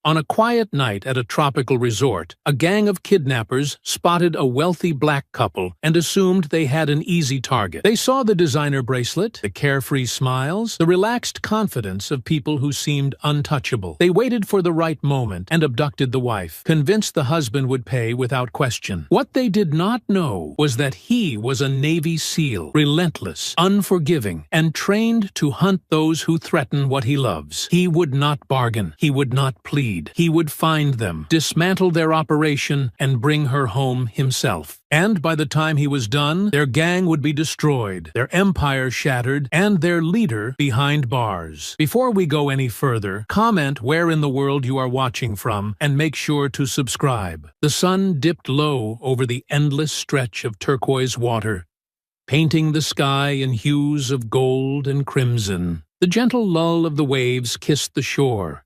On a quiet night at a tropical resort, a gang of kidnappers spotted a wealthy black couple and assumed they had an easy target. They saw the designer bracelet, the carefree smiles, the relaxed confidence of people who seemed untouchable. They waited for the right moment and abducted the wife, convinced the husband would pay without question. What they did not know was that he was a Navy SEAL, relentless, unforgiving, and trained to hunt those who threaten what he loves. He would not bargain. He would not plead. He would find them, dismantle their operation, and bring her home himself. And by the time he was done, their gang would be destroyed, their empire shattered, and their leader behind bars. Before we go any further, comment where in the world you are watching from, and make sure to subscribe. The sun dipped low over the endless stretch of turquoise water, painting the sky in hues of gold and crimson. The gentle lull of the waves kissed the shore,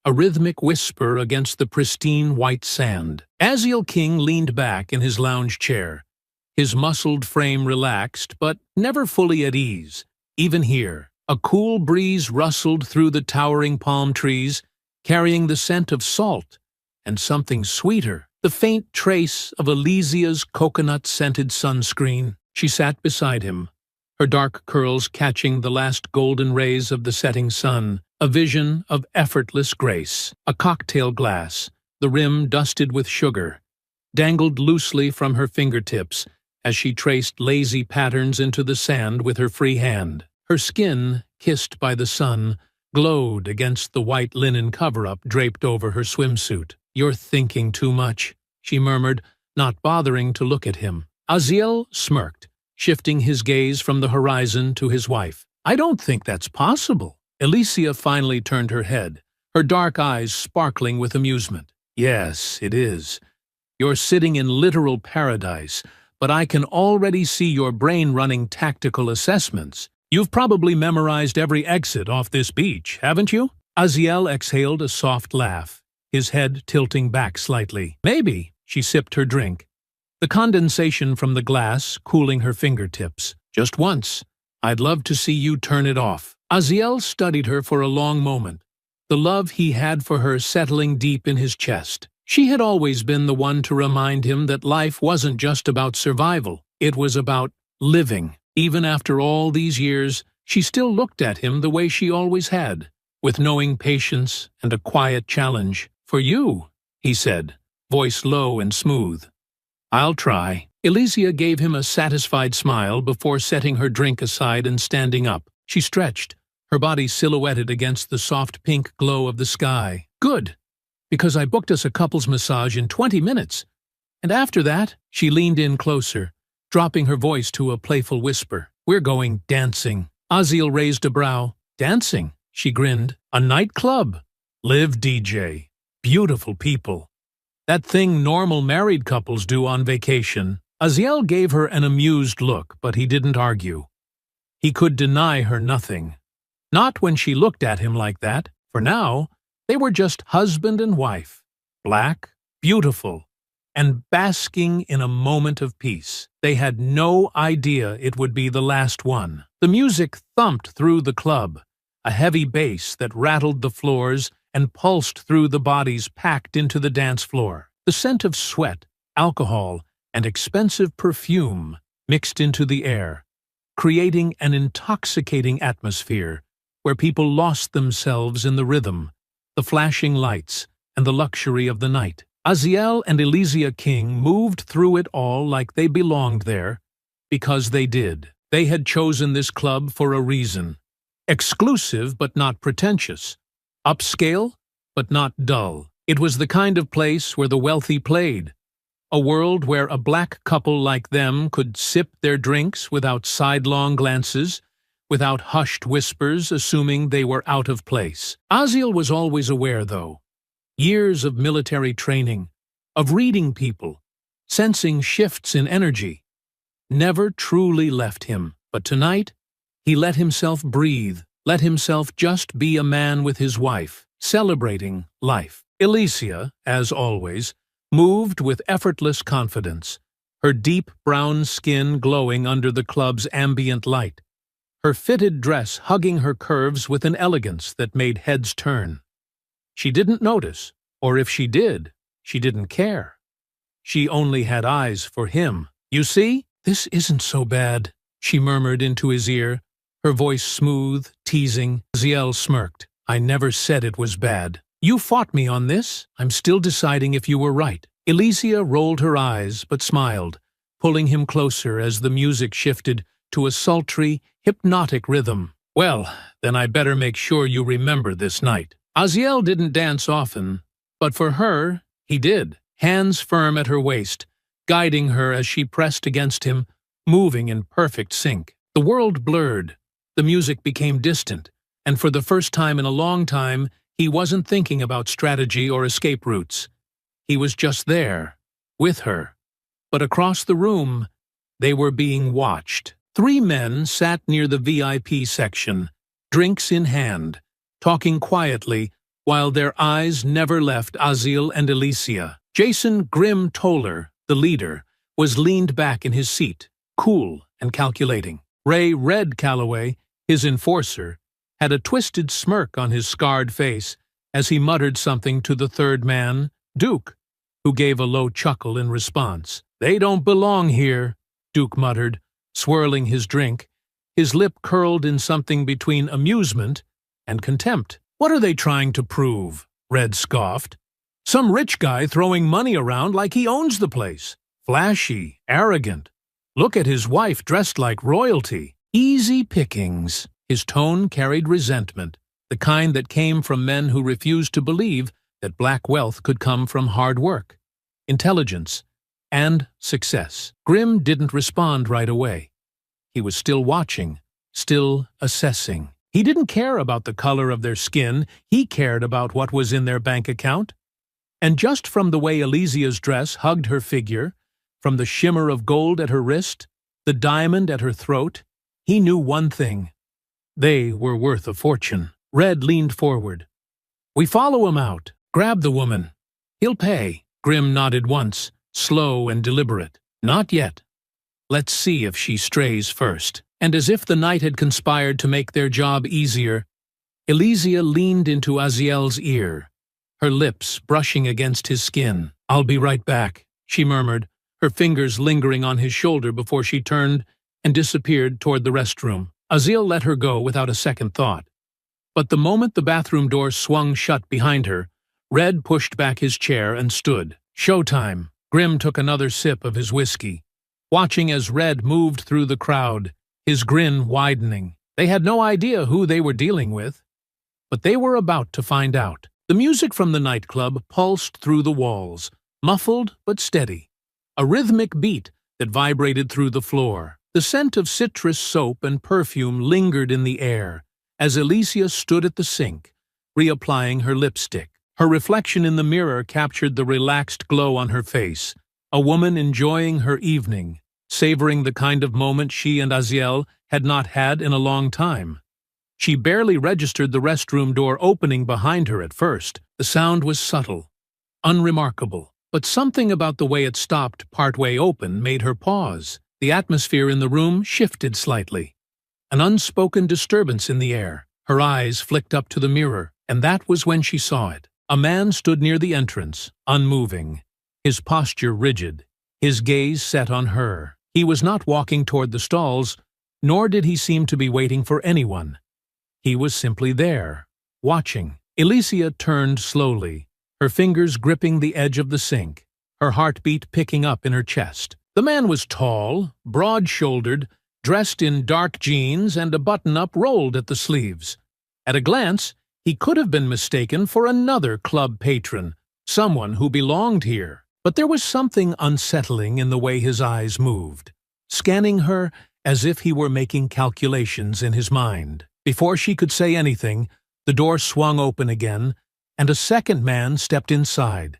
a rhythmic whisper against the pristine white sand. Aziel King leaned back in his lounge chair, his muscled frame relaxed but never fully at ease. Even here, a cool breeze rustled through the towering palm trees, carrying the scent of salt and something sweeter, the faint trace of Elysia's coconut-scented sunscreen. She sat beside him, her dark curls catching the last golden rays of the setting sun, a vision of effortless grace. A cocktail glass, the rim dusted with sugar, dangled loosely from her fingertips as she traced lazy patterns into the sand with her free hand. Her skin, kissed by the sun, glowed against the white linen cover-up draped over her swimsuit. "You're thinking too much," she murmured, not bothering to look at him. Aziel smirked, shifting his gaze from the horizon to his wife. "I don't think that's possible." Elysia finally turned her head, her dark eyes sparkling with amusement. "Yes, it is. You're sitting in literal paradise, but I can already see your brain running tactical assessments. You've probably memorized every exit off this beach, haven't you?" Aziel exhaled a soft laugh, his head tilting back slightly. "Maybe." She sipped her drink, the condensation from the glass cooling her fingertips. "Just once. I'd love to see you turn it off." Aziel studied her for a long moment, the love he had for her settling deep in his chest. She had always been the one to remind him that life wasn't just about survival, it was about living. Even after all these years, she still looked at him the way she always had, with knowing patience and a quiet challenge. "For you," he said, voice low and smooth. "I'll try." Elysia gave him a satisfied smile before setting her drink aside and standing up. She stretched, her body silhouetted against the soft pink glow of the sky. "Good, because I booked us a couple's massage in 20 minutes. And after that," she leaned in closer, dropping her voice to a playful whisper, "we're going dancing." Aziel raised a brow. "Dancing?" She grinned. "A nightclub? Live DJ. Beautiful people. That thing normal married couples do on vacation." Aziel gave her an amused look, but he didn't argue. He could deny her nothing. Not when she looked at him like that. For now, they were just husband and wife, black, beautiful, and basking in a moment of peace. They had no idea it would be the last one. The music thumped through the club, a heavy bass that rattled the floors and pulsed through the bodies packed into the dance floor. The scent of sweat, alcohol, and expensive perfume mixed into the air, creating an intoxicating atmosphere where people lost themselves in the rhythm, the flashing lights, and the luxury of the night. Aziel and Elysia King moved through it all like they belonged there, because they did. They had chosen this club for a reason. Exclusive but not pretentious. Upscale but not dull. It was the kind of place where the wealthy played. A world where a black couple like them could sip their drinks without sidelong glances, without hushed whispers assuming they were out of place. Aziel was always aware, though. Years of military training, of reading people, sensing shifts in energy, never truly left him. But tonight, he let himself breathe, let himself just be a man with his wife, celebrating life. Elysia, as always, moved with effortless confidence, her deep brown skin glowing under the club's ambient light, her fitted dress hugging her curves with an elegance that made heads turn. She didn't notice, Or if she did, she didn't care. She only had eyes for him. "You see, this isn't so bad," she murmured into his ear, her voice smooth, teasing. Aziel smirked. "I never said it was bad. You fought me on this. I'm still deciding if you were right." Elysia rolled her eyes, but smiled, pulling him closer as the music shifted to a sultry, hypnotic rhythm. "Well, then I better make sure you remember this night." Aziel didn't dance often, but for her, he did, hands firm at her waist, guiding her as she pressed against him, moving in perfect sync. The world blurred, the music became distant, and for the first time in a long time, he wasn't thinking about strategy or escape routes. He was just there, with her. But across the room, they were being watched. 3 men sat near the VIP section, drinks in hand, talking quietly while their eyes never left Aziel and Elysia. Jason Grim Toller, the leader, was leaned back in his seat, cool and calculating. Ray Red Calloway, his enforcer, had a twisted smirk on his scarred face as he muttered something to the third man, Duke, who gave a low chuckle in response. "They don't belong here," Duke muttered, swirling his drink, his lip curled in something between amusement and contempt. "What are they trying to prove?" Red scoffed. "Some rich guy throwing money around like he owns the place. Flashy, arrogant. Look at his wife dressed like royalty. Easy pickings." His tone carried resentment, the kind that came from men who refused to believe that black wealth could come from hard work, intelligence, and success. Grim didn't respond right away. He was still watching, still assessing. He didn't care about the color of their skin, he cared about what was in their bank account. And just from the way Elysia's dress hugged her figure, from the shimmer of gold at her wrist, the diamond at her throat, he knew one thing. They were worth a fortune. Red leaned forward. "We follow him out. Grab the woman. He'll pay." Grim nodded once, slow and deliberate. "Not yet. Let's see if she strays first." And as if the night had conspired to make their job easier, Elysia leaned into Aziel's ear, her lips brushing against his skin. "I'll be right back," she murmured, her fingers lingering on his shoulder before she turned and disappeared toward the restroom. Aziel let her go without a second thought. But the moment the bathroom door swung shut behind her, Red pushed back his chair and stood. "Showtime." Grim took another sip of his whiskey, watching as Red moved through the crowd, his grin widening. They had no idea who they were dealing with, but they were about to find out. The music from the nightclub pulsed through the walls, muffled but steady, a rhythmic beat that vibrated through the floor. The scent of citrus soap and perfume lingered in the air as Elysia stood at the sink, reapplying her lipstick. Her reflection in the mirror captured the relaxed glow on her face, a woman enjoying her evening, savoring the kind of moment she and Aziel had not had in a long time. She barely registered the restroom door opening behind her at first. The sound was subtle, unremarkable, but something about the way it stopped partway open made her pause. The atmosphere in the room shifted slightly, an unspoken disturbance in the air. Her eyes flicked up to the mirror, and that was when she saw it. A man stood near the entrance, unmoving, his posture rigid, his gaze set on her. He was not walking toward the stalls, nor did he seem to be waiting for anyone. He was simply there, watching. Elysia turned slowly, her fingers gripping the edge of the sink, her heartbeat picking up in her chest. The man was tall, broad-shouldered, dressed in dark jeans and a button-up rolled at the sleeves. At a glance, he could have been mistaken for another club patron, someone who belonged here. But there was something unsettling in the way his eyes moved, scanning her as if he were making calculations in his mind. Before she could say anything, the door swung open again, and a second man stepped inside.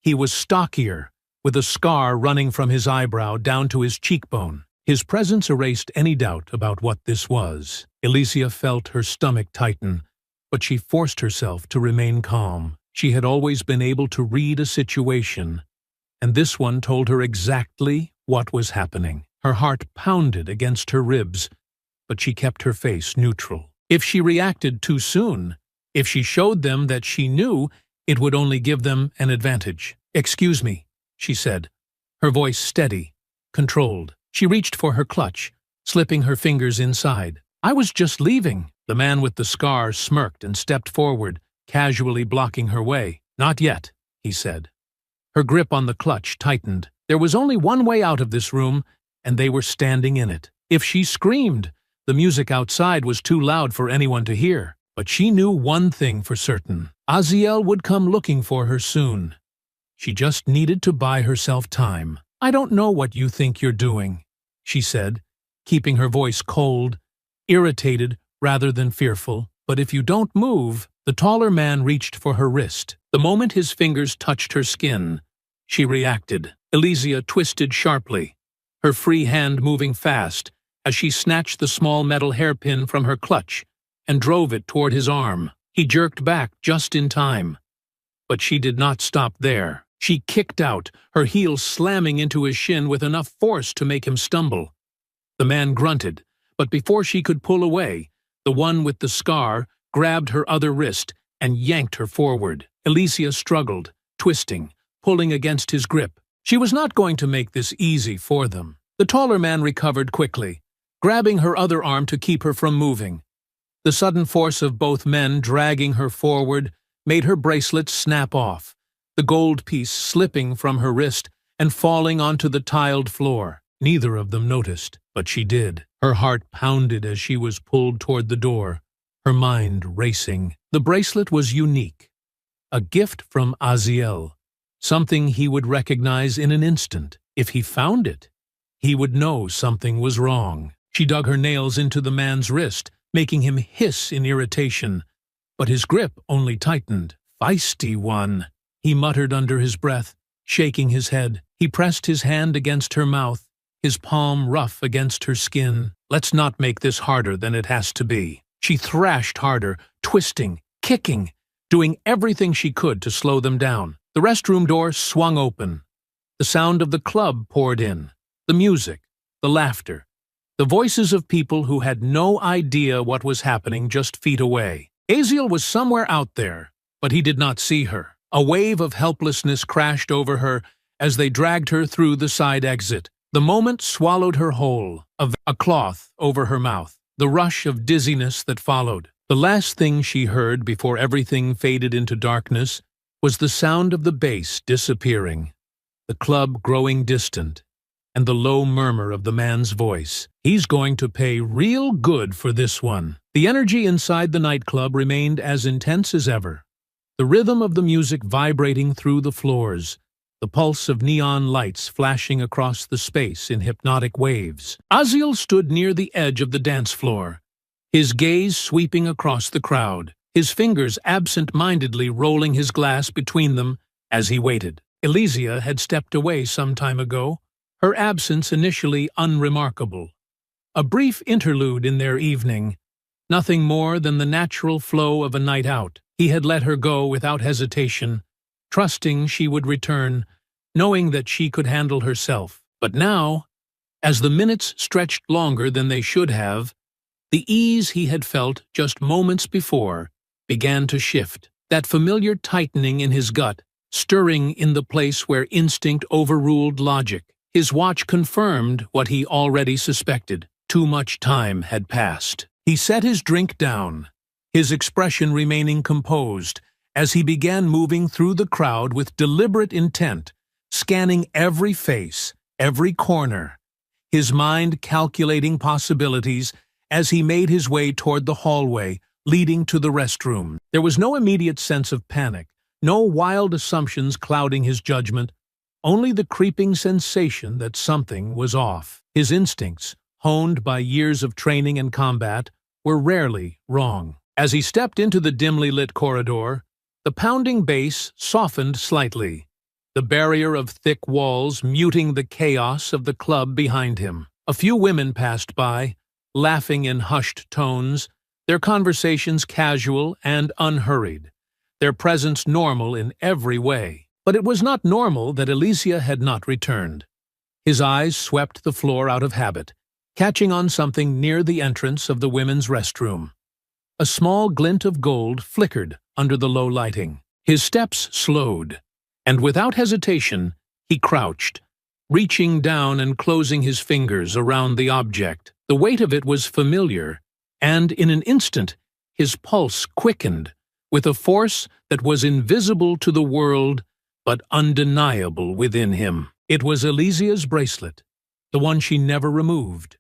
He was stockier, with a scar running from his eyebrow down to his cheekbone. His presence erased any doubt about what this was. Elysia felt her stomach tighten, but she forced herself to remain calm. She had always been able to read a situation, and this one told her exactly what was happening. Her heart pounded against her ribs, but she kept her face neutral. If she reacted too soon, if she showed them that she knew, It would only give them an advantage. "Excuse me," she said, her voice steady, controlled. She reached for her clutch, slipping her fingers inside. "I was just leaving." The man with the scar smirked and stepped forward, casually blocking her way. "Not yet," he said. Her grip on the clutch tightened. There was only one way out of this room, and they were standing in it. If she screamed, the music outside was too loud for anyone to hear. But she knew one thing for certain. Aziel would come looking for her soon. She just needed to buy herself time. "I don't know what you think you're doing," she said, keeping her voice cold, irritated rather than fearful. "But if you don't move..." The taller man reached for her wrist. The moment his fingers touched her skin, she reacted. Elysia twisted sharply, her free hand moving fast as she snatched the small metal hairpin from her clutch and drove it toward his arm. He jerked back just in time. But she did not stop there. She kicked out, her heel slamming into his shin with enough force to make him stumble. The man grunted, but before she could pull away, the one with the scar grabbed her other wrist and yanked her forward. Elysia struggled, twisting, pulling against his grip. She was not going to make this easy for them. The taller man recovered quickly, grabbing her other arm to keep her from moving. The sudden force of both men dragging her forward made her bracelet snap off, the gold piece slipping from her wrist and falling onto the tiled floor. Neither of them noticed, but she did. Her heart pounded as she was pulled toward the door, her mind racing. The bracelet was unique, a gift from Aziel, something he would recognize in an instant. If he found it, he would know something was wrong. She dug her nails into the man's wrist, making him hiss in irritation, but his grip only tightened. "Feisty one," he muttered under his breath, shaking his head. He pressed his hand against her mouth, his palm rough against her skin. "Let's not make this harder than it has to be." She thrashed harder, twisting, kicking, doing everything she could to slow them down. The restroom door swung open. The sound of the club poured in, the music, the laughter, the voices of people who had no idea what was happening just feet away. Aziel was somewhere out there, but he did not see her. A wave of helplessness crashed over her as they dragged her through the side exit. The moment swallowed her whole, a cloth over her mouth, the rush of dizziness that followed. The last thing she heard before everything faded into darkness was the sound of the bass disappearing, the club growing distant, and the low murmur of the man's voice. "He's going to pay real good for this one." The energy inside the nightclub remained as intense as ever, the rhythm of the music vibrating through the floors, the pulse of neon lights flashing across the space in hypnotic waves. Aziel stood near the edge of the dance floor, his gaze sweeping across the crowd, his fingers absent-mindedly rolling his glass between them as he waited. Elysia had stepped away some time ago, her absence initially unremarkable. A brief interlude in their evening, nothing more than the natural flow of a night out. He had let her go without hesitation, trusting she would return, knowing that she could handle herself. But now, as the minutes stretched longer than they should have, the ease he had felt just moments before began to shift, that familiar tightening in his gut, stirring in the place where instinct overruled logic. His watch confirmed what he already suspected. Too much time had passed. He set his drink down, his expression remaining composed, as he began moving through the crowd with deliberate intent, scanning every face, every corner, his mind calculating possibilities as he made his way toward the hallway leading to the restroom. There was no immediate sense of panic, no wild assumptions clouding his judgment, only the creeping sensation that something was off. His instincts, honed by years of training and combat, were rarely wrong. As he stepped into the dimly lit corridor, the pounding bass softened slightly, the barrier of thick walls muting the chaos of the club behind him. A few women passed by, laughing in hushed tones, their conversations casual and unhurried, their presence normal in every way. But it was not normal that Elysia had not returned. His eyes swept the floor out of habit, catching on something near the entrance of the women's restroom. A small glint of gold flickered under the low lighting. His steps slowed, and without hesitation, he crouched, reaching down and closing his fingers around the object. The weight of it was familiar, and in an instant, his pulse quickened with a force that was invisible to the world but undeniable within him. It was Elysia's bracelet, the one she never removed,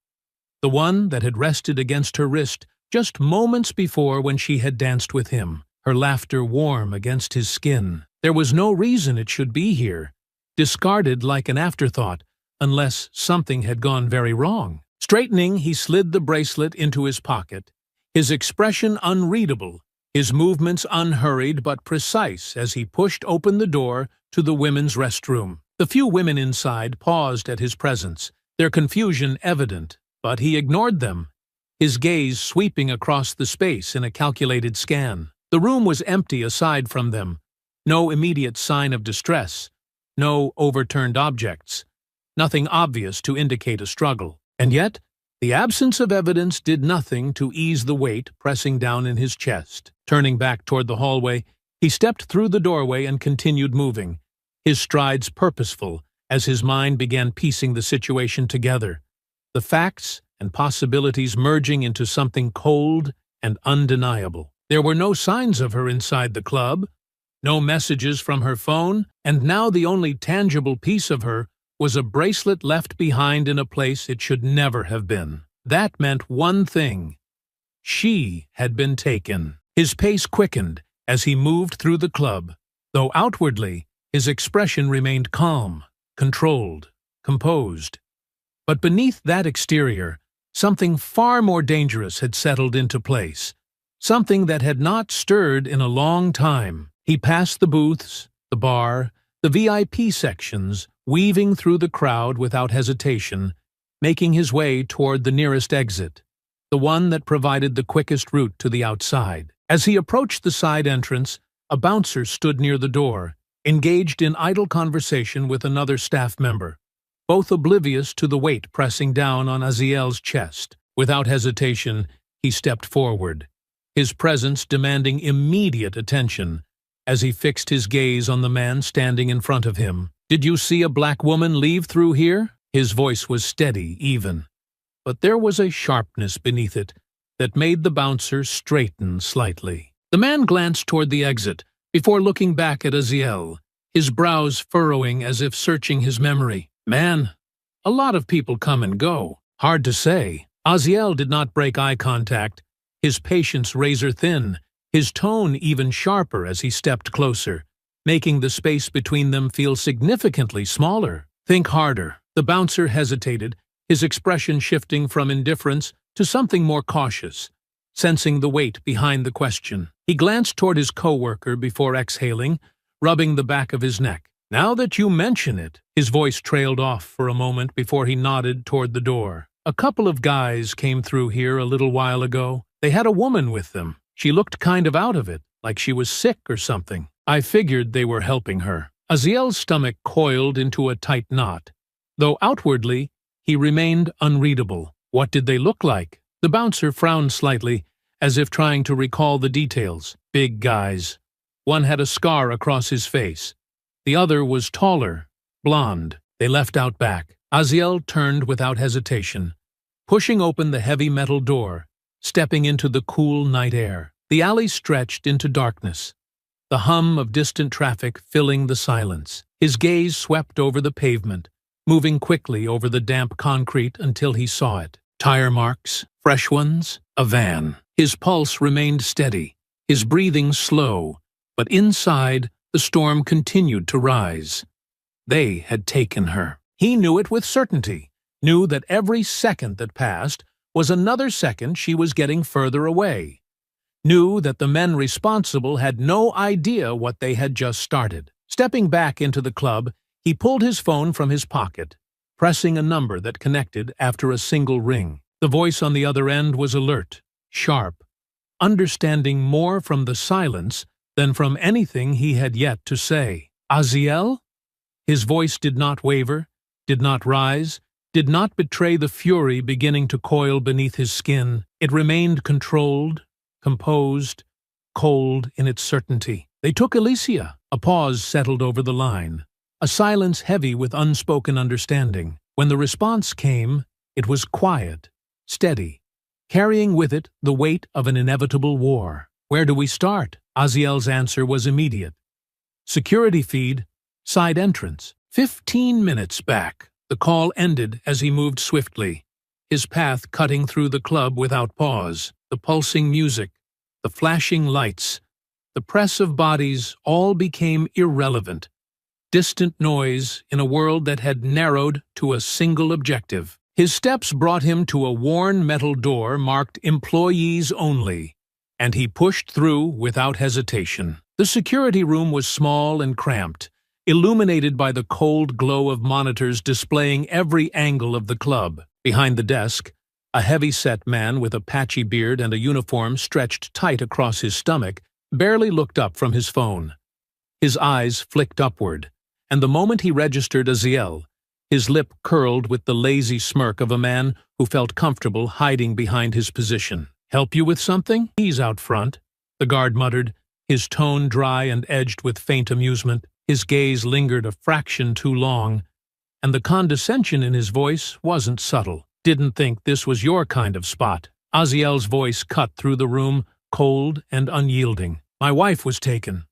the one that had rested against her wrist just moments before when she had danced with him, her laughter warm against his skin. There was no reason it should be here, discarded like an afterthought, unless something had gone very wrong. Straightening, he slid the bracelet into his pocket, his expression unreadable, his movements unhurried but precise as he pushed open the door to the women's restroom. The few women inside paused at his presence, their confusion evident, but he ignored them, his gaze sweeping across the space in a calculated scan. The room was empty aside from them, no immediate sign of distress, no overturned objects, nothing obvious to indicate a struggle. And yet, the absence of evidence did nothing to ease the weight pressing down in his chest. Turning back toward the hallway, he stepped through the doorway and continued moving, his strides purposeful as his mind began piecing the situation together, the facts and possibilities merging into something cold and undeniable. There were no signs of her inside the club, no messages from her phone, and now the only tangible piece of her was a bracelet left behind in a place it should never have been. That meant one thing: she had been taken. His pace quickened as he moved through the club, though outwardly his expression remained calm, controlled, composed. But beneath that exterior, something far more dangerous had settled into place, something that had not stirred in a long time. He passed the booths, the bar, the VIP sections, weaving through the crowd without hesitation, making his way toward the nearest exit, the one that provided the quickest route to the outside. As he approached the side entrance, a bouncer stood near the door, engaged in idle conversation with another staff member, both oblivious to the weight pressing down on Aziel's chest. Without hesitation, he stepped forward, his presence demanding immediate attention as he fixed his gaze on the man standing in front of him. "Did you see a black woman leave through here?" His voice was steady, even, but there was a sharpness beneath it that made the bouncer straighten slightly. The man glanced toward the exit before looking back at Aziel, his brows furrowing as if searching his memory. "Man, a lot of people come and go. Hard to say." Aziel did not break eye contact, his patience razor-thin, his tone even sharper as he stepped closer, making the space between them feel significantly smaller. "Think harder." The bouncer hesitated, his expression shifting from indifference to something more cautious, sensing the weight behind the question. He glanced toward his coworker before exhaling, rubbing the back of his neck. "Now that you mention it," his voice trailed off for a moment before he nodded toward the door. "A couple of guys came through here a little while ago. They had a woman with them. She looked kind of out of it, like she was sick or something. I figured they were helping her." Aziel's stomach coiled into a tight knot, though outwardly he remained unreadable. What did they look like? The bouncer frowned slightly, as if trying to recall the details. Big guys. One had a scar across his face. The other was taller, blonde. They left out back. Aziel turned without hesitation, pushing open the heavy metal door, stepping into the cool night air. The alley stretched into darkness, the hum of distant traffic filling the silence. His gaze swept over the pavement, moving quickly over the damp concrete until he saw it. Tire marks, fresh ones, a van. His pulse remained steady, his breathing slow, but inside, the storm continued to rise. They had taken her. He knew it with certainty, knew that every second that passed was another second she was getting further away, knew that the men responsible had no idea what they had just started. Stepping back into the club, he pulled his phone from his pocket, pressing a number that connected after a single ring. The voice on the other end was alert, sharp, understanding more from the silence than from anything he had yet to say. "Aziel?" His voice did not waver, did not rise, did not betray the fury beginning to coil beneath his skin. It remained controlled, composed, cold in its certainty. They took Alicia. A pause settled over the line, a silence heavy with unspoken understanding. When the response came, it was quiet, steady, carrying with it the weight of an inevitable war. Where do we start? Aziel's answer was immediate. Security feed, side entrance. 15 minutes back. The call ended as he moved swiftly, his path cutting through the club without pause. The pulsing music, the flashing lights, the press of bodies all became irrelevant. Distant noise in a world that had narrowed to a single objective. His steps brought him to a worn metal door marked Employees Only, and he pushed through without hesitation. The security room was small and cramped, illuminated by the cold glow of monitors displaying every angle of the club. Behind the desk, a heavy-set man with a patchy beard and a uniform stretched tight across his stomach barely looked up from his phone. His eyes flicked upward, and the moment he registered Aziel, his lip curled with the lazy smirk of a man who felt comfortable hiding behind his position. "Help you with something?" "He's out front," the guard muttered, his tone dry and edged with faint amusement. His gaze lingered a fraction too long, and the condescension in his voice wasn't subtle. "Didn't think this was your kind of spot." Aziel's voice cut through the room, cold and unyielding. "My wife was taken.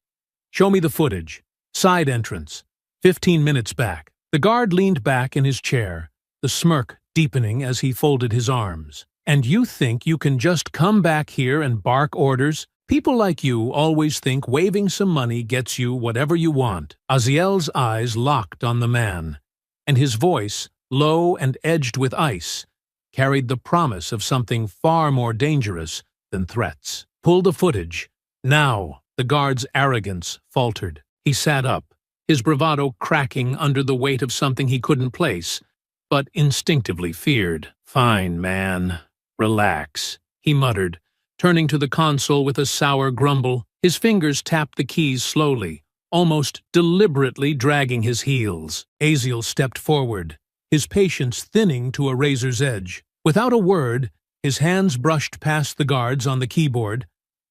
Show me the footage. Side entrance. 15 minutes back." The guard leaned back in his chair, the smirk deepening as he folded his arms. "And you think you can just come back here and bark orders? People like you always think waving some money gets you whatever you want." Aziel's eyes locked on the man, and his voice, low and edged with ice, carried the promise of something far more dangerous than threats. "Pull the footage. Now." The guard's arrogance faltered. He sat up, his bravado cracking under the weight of something he couldn't place, but instinctively feared. "Fine, man. Relax," he muttered, turning to the console with a sour grumble. His fingers tapped the keys slowly, almost deliberately dragging his heels. Aziel stepped forward, his patience thinning to a razor's edge. Without a word, his hands brushed past the guards on the keyboard,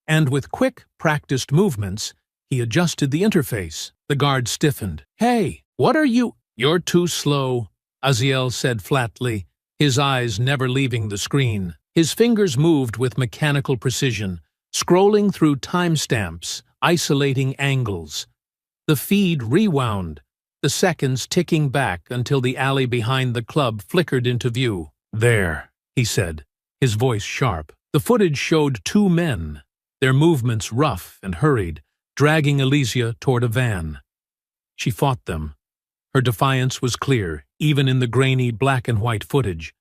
and with quick, practiced movements, he adjusted the interface. The guard stiffened. "Hey, what are you—" "You're too slow," Aziel said flatly, his eyes never leaving the screen. His fingers moved with mechanical precision, scrolling through timestamps, isolating angles. The feed rewound, the seconds ticking back until the alley behind the club flickered into view. "There," he said, his voice sharp. The footage showed two men, their movements rough and hurried, dragging Alicia toward a van. She fought them. Her defiance was clear, even in the grainy black-and-white footage,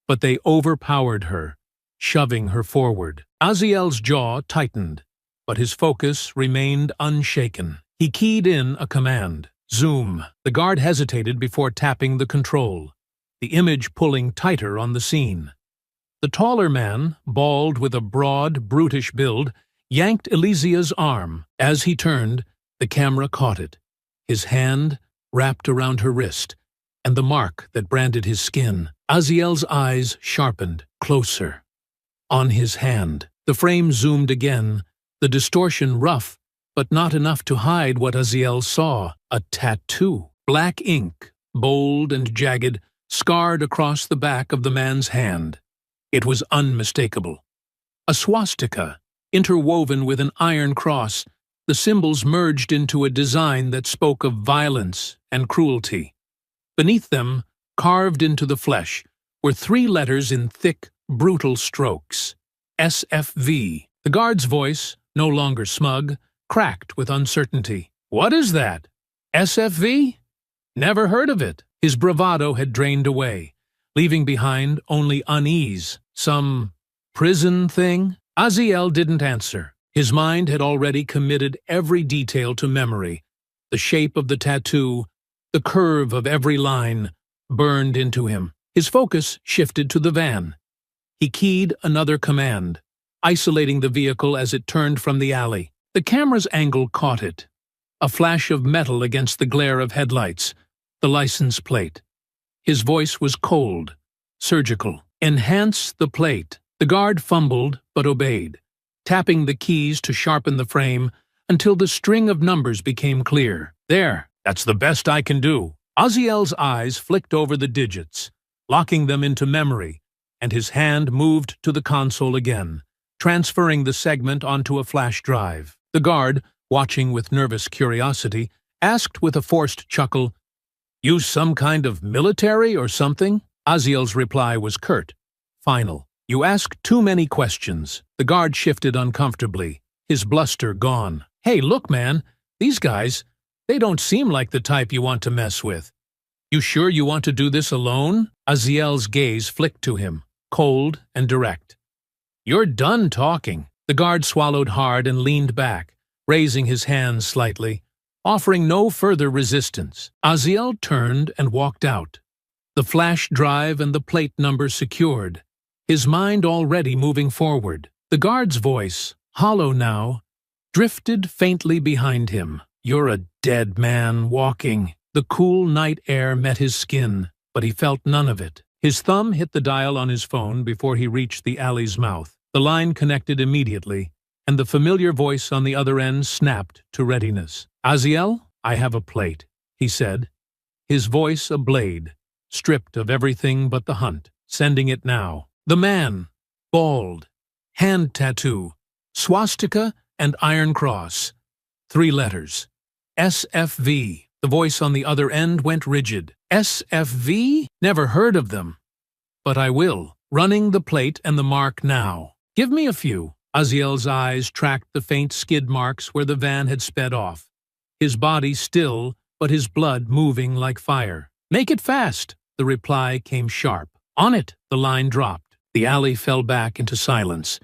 but they overpowered her, shoving her forward. Aziel's jaw tightened, but his focus remained unshaken. He keyed in a command. "Zoom." The guard hesitated before tapping the control, the image pulling tighter on the scene. The taller man, bald with a broad, brutish build, yanked Alicia's arm. As he turned, the camera caught it, his hand wrapped around her wrist, and the mark that branded his skin. Aziel's eyes sharpened, closer. On his hand. The frame zoomed again, the distortion rough, but not enough to hide what Aziel saw. A tattoo. Black ink, bold and jagged, scarred across the back of the man's hand. It was unmistakable. A swastika, interwoven with an iron cross, the symbols merged into a design that spoke of violence and cruelty. Beneath them, carved into the flesh, were three letters in thick, brutal strokes. SFV. The guard's voice, no longer smug, cracked with uncertainty. "What is that? SFV? Never heard of it." His bravado had drained away, leaving behind only unease. Some prison thing? Aziel didn't answer. His mind had already committed every detail to memory. The shape of the tattoo, the curve of every line, burned into him. His focus shifted to the van. He keyed another command, isolating the vehicle as it turned from the alley. The camera's angle caught it. A flash of metal against the glare of headlights, the license plate. His voice was cold, surgical. "Enhance the plate." The guard fumbled but obeyed, tapping the keys to sharpen the frame, until the string of numbers became clear. There, that's the best I can do. Aziel's eyes flicked over the digits, locking them into memory, and his hand moved to the console again, transferring the segment onto a flash drive. The guard, watching with nervous curiosity, asked with a forced chuckle, "You some kind of military or something?" Aziel's reply was curt, final. "You ask too many questions." The guard shifted uncomfortably, his bluster gone. "Hey, look, man, these guys, they don't seem like the type you want to mess with. You sure you want to do this alone?" Aziel's gaze flicked to him, cold and direct. "You're done talking." The guard swallowed hard and leaned back, raising his hands slightly, offering no further resistance. Aziel turned and walked out, the flash drive and the plate number secured, his mind already moving forward. The guard's voice, hollow now, drifted faintly behind him. "You're a dead man walking." The cool night air met his skin, but he felt none of it. His thumb hit the dial on his phone before he reached the alley's mouth. The line connected immediately, and the familiar voice on the other end snapped to readiness. "Aziel, I have a plate," he said, his voice a blade, stripped of everything but the hunt. "Sending it now." The man, bald, hand tattoo, swastika and iron cross. 3 letters. SFV. The voice on the other end went rigid. "SFV? Never heard of them. But I will. Running the plate and the mark now." "Give me a few." Aziel's eyes tracked the faint skid marks where the van had sped off, his body still, but his blood moving like fire. "Make it fast." The reply came sharp. "On it." The line dropped. The alley fell back into silence,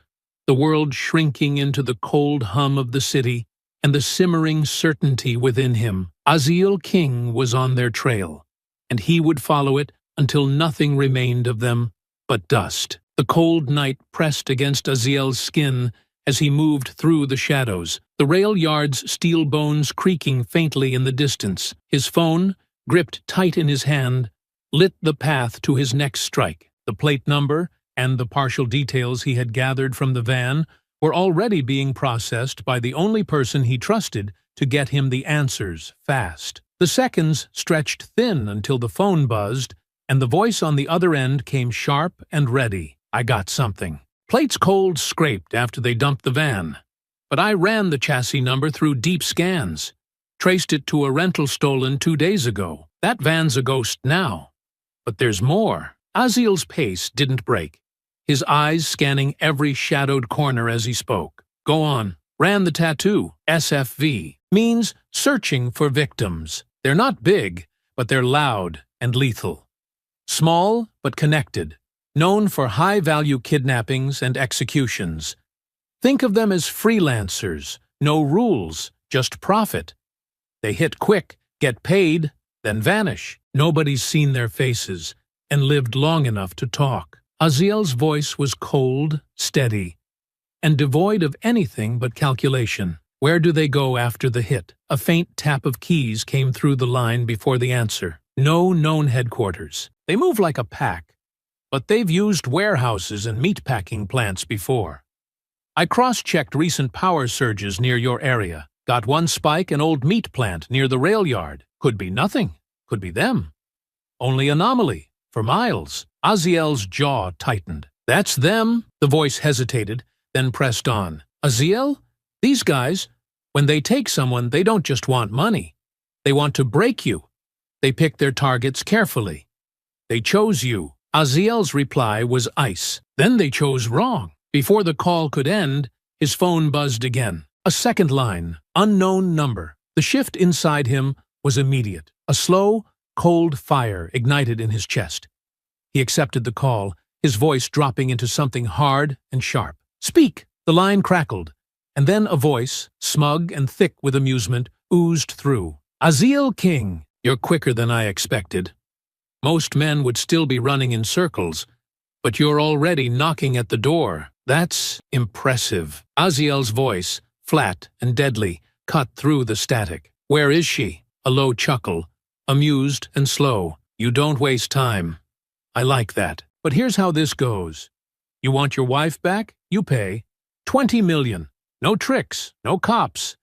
the world shrinking into the cold hum of the city and the simmering certainty within him. Aziel King was on their trail, and he would follow it until nothing remained of them but dust. The cold night pressed against Aziel's skin as he moved through the shadows, the rail yard's steel bones creaking faintly in the distance. His phone, gripped tight in his hand, lit the path to his next strike. The plate number and the partial details he had gathered from the van were already being processed by the only person he trusted to get him the answers fast. The seconds stretched thin until the phone buzzed, and the voice on the other end came sharp and ready. "I got something. Plates cold scraped after they dumped the van, but I ran the chassis number through deep scans, traced it to a rental stolen 2 days ago. That van's a ghost now. But there's more." Aziel's pace didn't break, his eyes scanning every shadowed corner as he spoke. "Go on." "Ran the tattoo. SFV. Means searching for victims. They're not big, but they're loud and lethal. Small, but connected. Known for high-value kidnappings and executions. Think of them as freelancers. No rules, just profit. They hit quick, get paid, then vanish. Nobody's seen their faces and lived long enough to talk." Aziel's voice was cold, steady, and devoid of anything but calculation. "Where do they go after the hit?" A faint tap of keys came through the line before the answer. "No known headquarters. They move like a pack, but they've used warehouses and meatpacking plants before. I cross-checked recent power surges near your area. Got one spike an old meat plant near the rail yard. Could be nothing. Could be them. Only anomaly. For miles." Aziel's jaw tightened. "That's them." The voice hesitated, then pressed on. "Aziel, these guys, when they take someone, they don't just want money. They want to break you. They pick their targets carefully. They chose you." Aziel's reply was ice. "Then they chose wrong." Before the call could end, his phone buzzed again. A second line, unknown number. The shift inside him was immediate. A slow, cold fire ignited in his chest. He accepted the call, his voice dropping into something hard and sharp. "Speak!" The line crackled, and then a voice, smug and thick with amusement, oozed through. "Aziel King, you're quicker than I expected. Most men would still be running in circles, but you're already knocking at the door. That's impressive." Aziel's voice, flat and deadly, cut through the static. "Where is she?" A low chuckle, amused and slow. "You don't waste time. I like that. But here's how this goes. You want your wife back? You pay. 20 million. No tricks, no cops.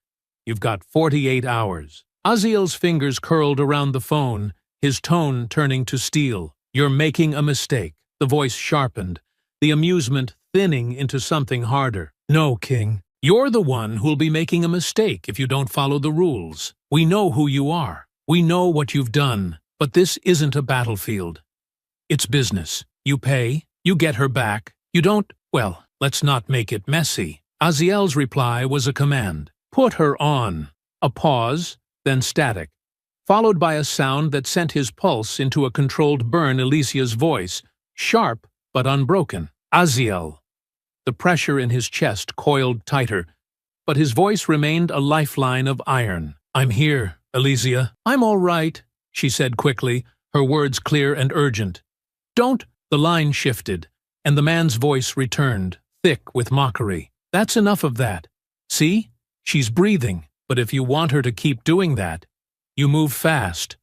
You've got 48 hours. Aziel's fingers curled around the phone, his tone turning to steel. You're making a mistake. The voice sharpened, the amusement thinning into something harder. No, King. You're the one who'll be making a mistake if you don't follow the rules. We know who you are. We know what you've done. But this isn't a battlefield. It's business. You pay, you get her back. You don't, well, let's not make it messy. Aziel's reply was a command. Put her on. A pause, then static, followed by a sound that sent his pulse into a controlled burn. Alicia's voice, sharp but unbroken. Aziel. The pressure in his chest coiled tighter, but his voice remained a lifeline of iron. I'm here, Alicia. I'm all right, she said quickly, her words clear and urgent. Don't. The line shifted, and the man's voice returned, thick with mockery. That's enough of that. See? She's breathing, but if you want her to keep doing that, you move fast.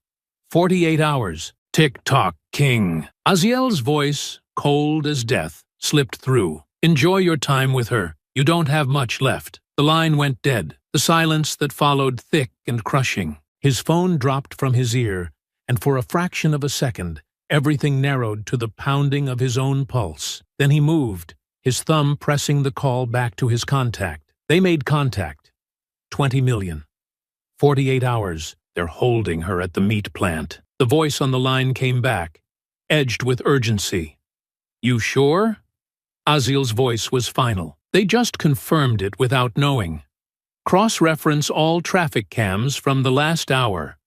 48 hours. Tick-tock, King. Aziel's voice, cold as death, slipped through. Enjoy your time with her. You don't have much left. The line went dead, the silence that followed thick and crushing. His phone dropped from his ear, and for a fraction of a second, everything narrowed to the pounding of his own pulse. Then he moved, his thumb pressing the call back to his contact. They made contact. 20 million. 48 hours. They're holding her at the meat plant. The voice on the line came back, edged with urgency. You sure? Aziel's voice was final. They just confirmed it without knowing. Cross-reference all traffic cams from the last hour.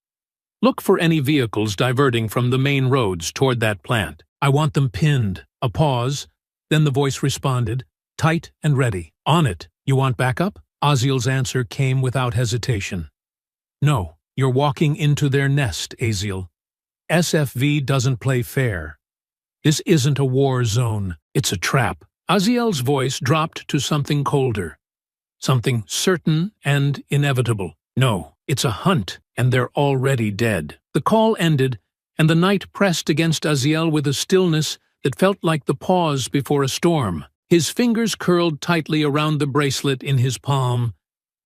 Look for any vehicles diverting from the main roads toward that plant. I want them pinned. A pause. Then the voice responded, tight and ready. On it. You want backup? Aziel's answer came without hesitation. No, you're walking into their nest, Aziel. SFV doesn't play fair. This isn't a war zone. It's a trap. Aziel's voice dropped to something colder. Something certain and inevitable. No, it's a hunt, and they're already dead. The call ended, and the night pressed against Aziel with a stillness that felt like the pause before a storm. His fingers curled tightly around the bracelet in his palm,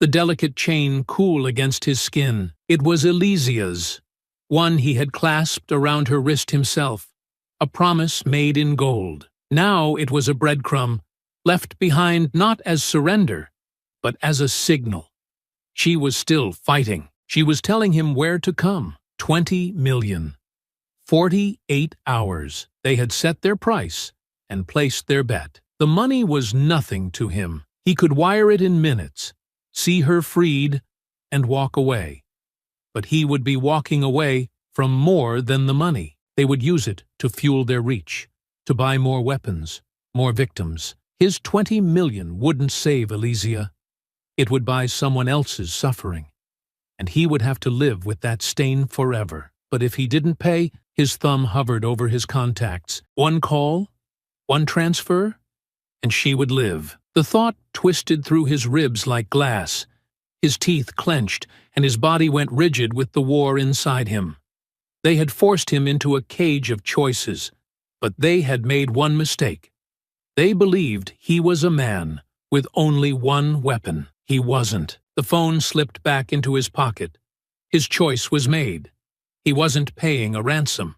the delicate chain cool against his skin. It was Alicia's, one he had clasped around her wrist himself, a promise made in gold. Now it was a breadcrumb, left behind not as surrender, but as a signal. She was still fighting. She was telling him where to come. 20 million. 48 hours. They had set their price and placed their bet. The money was nothing to him. He could wire it in minutes, see her freed, and walk away. But he would be walking away from more than the money. They would use it to fuel their reach, to buy more weapons, more victims. His 20 million wouldn't save Alicia. It would buy someone else's suffering, and he would have to live with that stain forever. But if he didn't pay, his thumb hovered over his contacts. One call, one transfer, and she would live. The thought twisted through his ribs like glass. His teeth clenched, and his body went rigid with the war inside him. They had forced him into a cage of choices, but they had made one mistake. They believed he was a man with only one weapon. He wasn't. The phone slipped back into his pocket. His choice was made. He wasn't paying a ransom.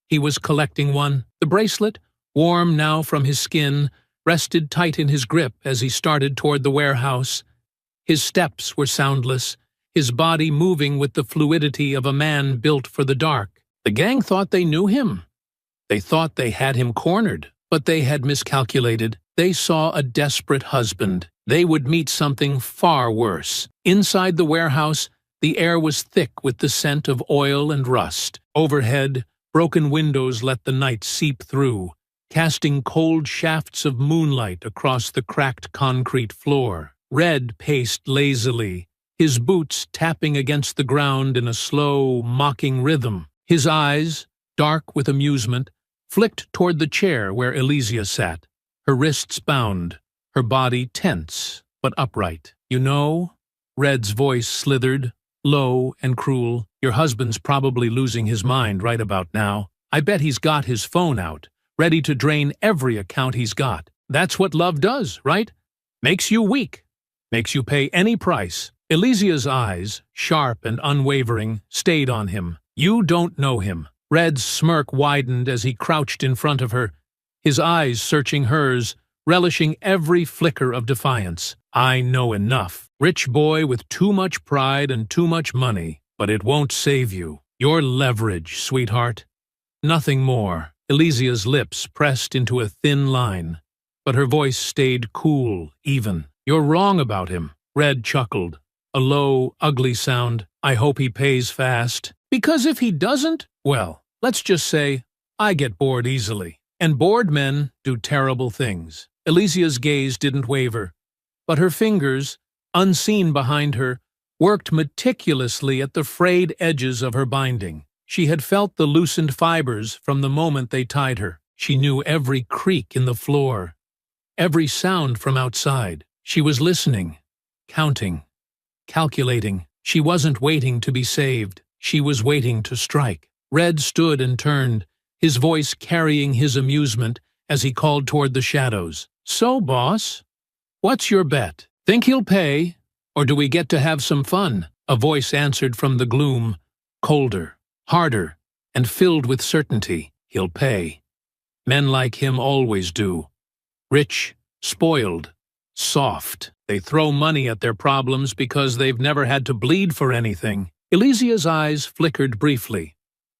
He was collecting one. The bracelet, warm now from his skin, rested tight in his grip as he started toward the warehouse. His steps were soundless, his body moving with the fluidity of a man built for the dark. The gang thought they knew him. They thought they had him cornered, but they had miscalculated. They saw a desperate husband. They would meet something far worse. Inside the warehouse, the air was thick with the scent of oil and rust. Overhead, broken windows let the night seep through, casting cold shafts of moonlight across the cracked concrete floor. Red paced lazily, his boots tapping against the ground in a slow, mocking rhythm. His eyes, dark with amusement, flicked toward the chair where Alicia sat, her wrists bound, her body tense but upright. You know, Red's voice slithered, low and cruel, your husband's probably losing his mind right about now. I bet he's got his phone out, ready to drain every account he's got. That's what love does, right? Makes you weak. Makes you pay any price. Elysia's eyes, sharp and unwavering, stayed on him. You don't know him. Red's smirk widened as he crouched in front of her, his eyes searching hers, relishing every flicker of defiance. I know enough. Rich boy with too much pride and too much money, but it won't save you. Your leverage, sweetheart. Nothing more. Elysia's lips pressed into a thin line, but her voice stayed cool, even. You're wrong about him. Red chuckled. A low, ugly sound. I hope he pays fast. Because if he doesn't, well, let's just say, I get bored easily. And bored men do terrible things. Elysia's gaze didn't waver, but her fingers, unseen behind her, worked meticulously at the frayed edges of her binding. She had felt the loosened fibers from the moment they tied her. She knew every creak in the floor, every sound from outside. She was listening, counting, calculating. She wasn't waiting to be saved. She was waiting to strike. Red stood and turned, his voice carrying his amusement as he called toward the shadows. So, boss, what's your bet? Think he'll pay, or do we get to have some fun? A voice answered from the gloom, colder, harder, and filled with certainty. He'll pay. Men like him always do. Rich, spoiled, soft. They throw money at their problems because they've never had to bleed for anything. Elysia's eyes flickered briefly,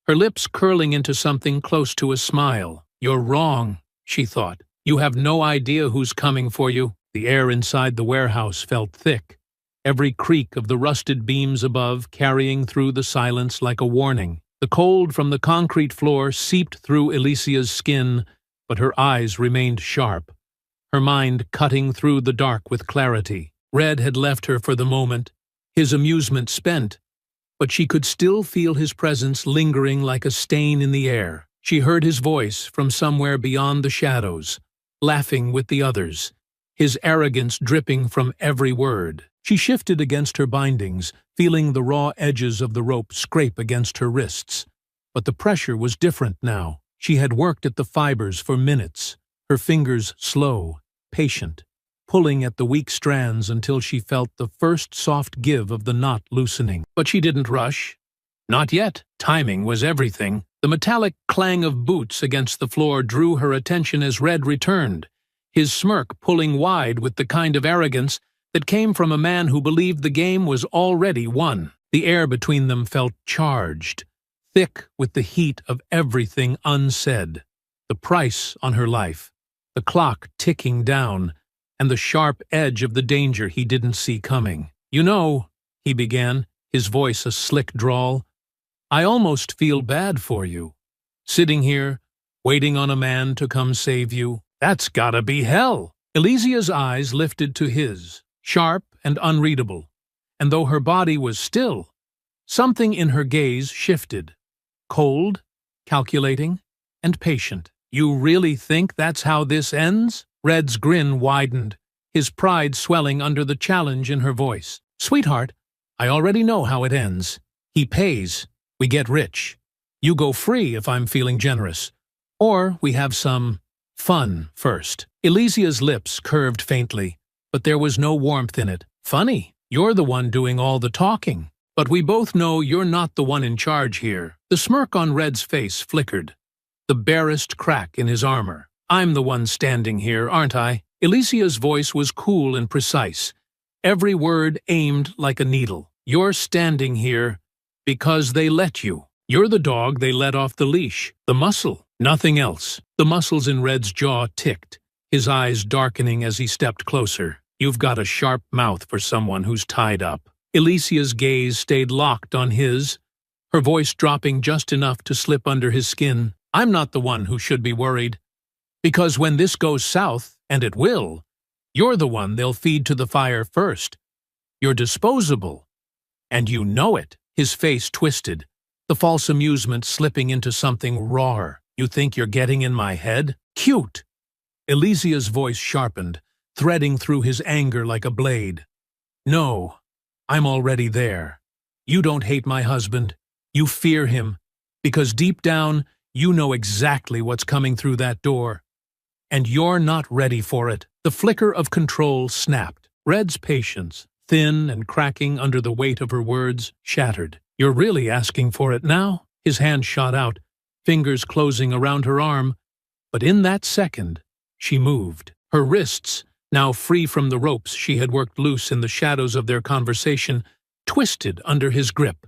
her lips curling into something close to a smile. You're wrong, she thought. You have no idea who's coming for you. The air inside the warehouse felt thick, every creak of the rusted beams above carrying through the silence like a warning. The cold from the concrete floor seeped through Elysia's skin, but her eyes remained sharp, her mind cutting through the dark with clarity. Red had left her for the moment, his amusement spent, but she could still feel his presence lingering like a stain in the air. She heard his voice from somewhere beyond the shadows, laughing with the others, his arrogance dripping from every word. She shifted against her bindings, feeling the raw edges of the rope scrape against her wrists. But the pressure was different now. She had worked at the fibers for minutes, her fingers slow, patient, pulling at the weak strands until she felt the first soft give of the knot loosening. But she didn't rush. Not yet. Timing was everything. The metallic clang of boots against the floor drew her attention as Red returned, his smirk pulling wide with the kind of arrogance that came from a man who believed the game was already won. The air between them felt charged, thick with the heat of everything unsaid. The price on her life, the clock ticking down, and the sharp edge of the danger he didn't see coming. You know, he began, his voice a slick drawl, I almost feel bad for you. Sitting here, waiting on a man to come save you. That's gotta be hell. Elysia's eyes lifted to his, sharp and unreadable, and though her body was still, something in her gaze shifted. Cold, calculating, and patient. You really think that's how this ends? Red's grin widened, his pride swelling under the challenge in her voice. Sweetheart, I already know how it ends. He pays. We get rich. You go free if I'm feeling generous. Or we have some fun first. Elysia's lips curved faintly, but there was no warmth in it. Funny, you're the one doing all the talking. But we both know you're not the one in charge here. The smirk on Red's face flickered, the barest crack in his armor. I'm the one standing here, aren't I? Elysia's voice was cool and precise, every word aimed like a needle. You're standing here because they let you. You're the dog they let off the leash, the muscle, nothing else. The muscles in Red's jaw ticked, his eyes darkening as he stepped closer. You've got a sharp mouth for someone who's tied up. Elysia's gaze stayed locked on his, her voice dropping just enough to slip under his skin. I'm not the one who should be worried. Because when this goes south, and it will, you're the one they'll feed to the fire first. You're disposable. And you know it. His face twisted, the false amusement slipping into something rawer. You think you're getting in my head? Cute! Elysia's voice sharpened, threading through his anger like a blade. No, I'm already there. You don't hate my husband. You fear him, because deep down, you know exactly what's coming through that door. And you're not ready for it. The flicker of control snapped. Red's patience, thin and cracking under the weight of her words, shattered. "You're really asking for it now?" His hand shot out, fingers closing around her arm, but in that second, she moved. Her wrists, now free from the ropes she had worked loose in the shadows of their conversation, twisted under his grip.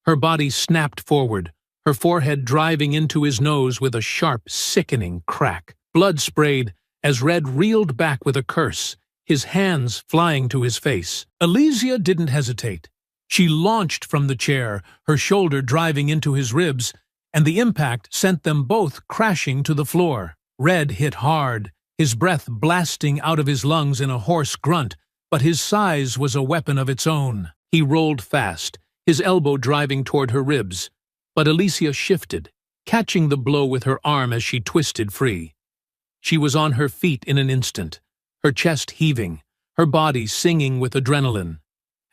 Her body snapped forward, her forehead driving into his nose with a sharp, sickening crack. Blood sprayed as Red reeled back with a curse, his hands flying to his face. Elysia didn't hesitate. She launched from the chair, her shoulder driving into his ribs, and the impact sent them both crashing to the floor. Red hit hard, his breath blasting out of his lungs in a hoarse grunt, but his size was a weapon of its own. He rolled fast, his elbow driving toward her ribs, but Elysia shifted, catching the blow with her arm as she twisted free. She was on her feet in an instant, her chest heaving, her body singing with adrenaline,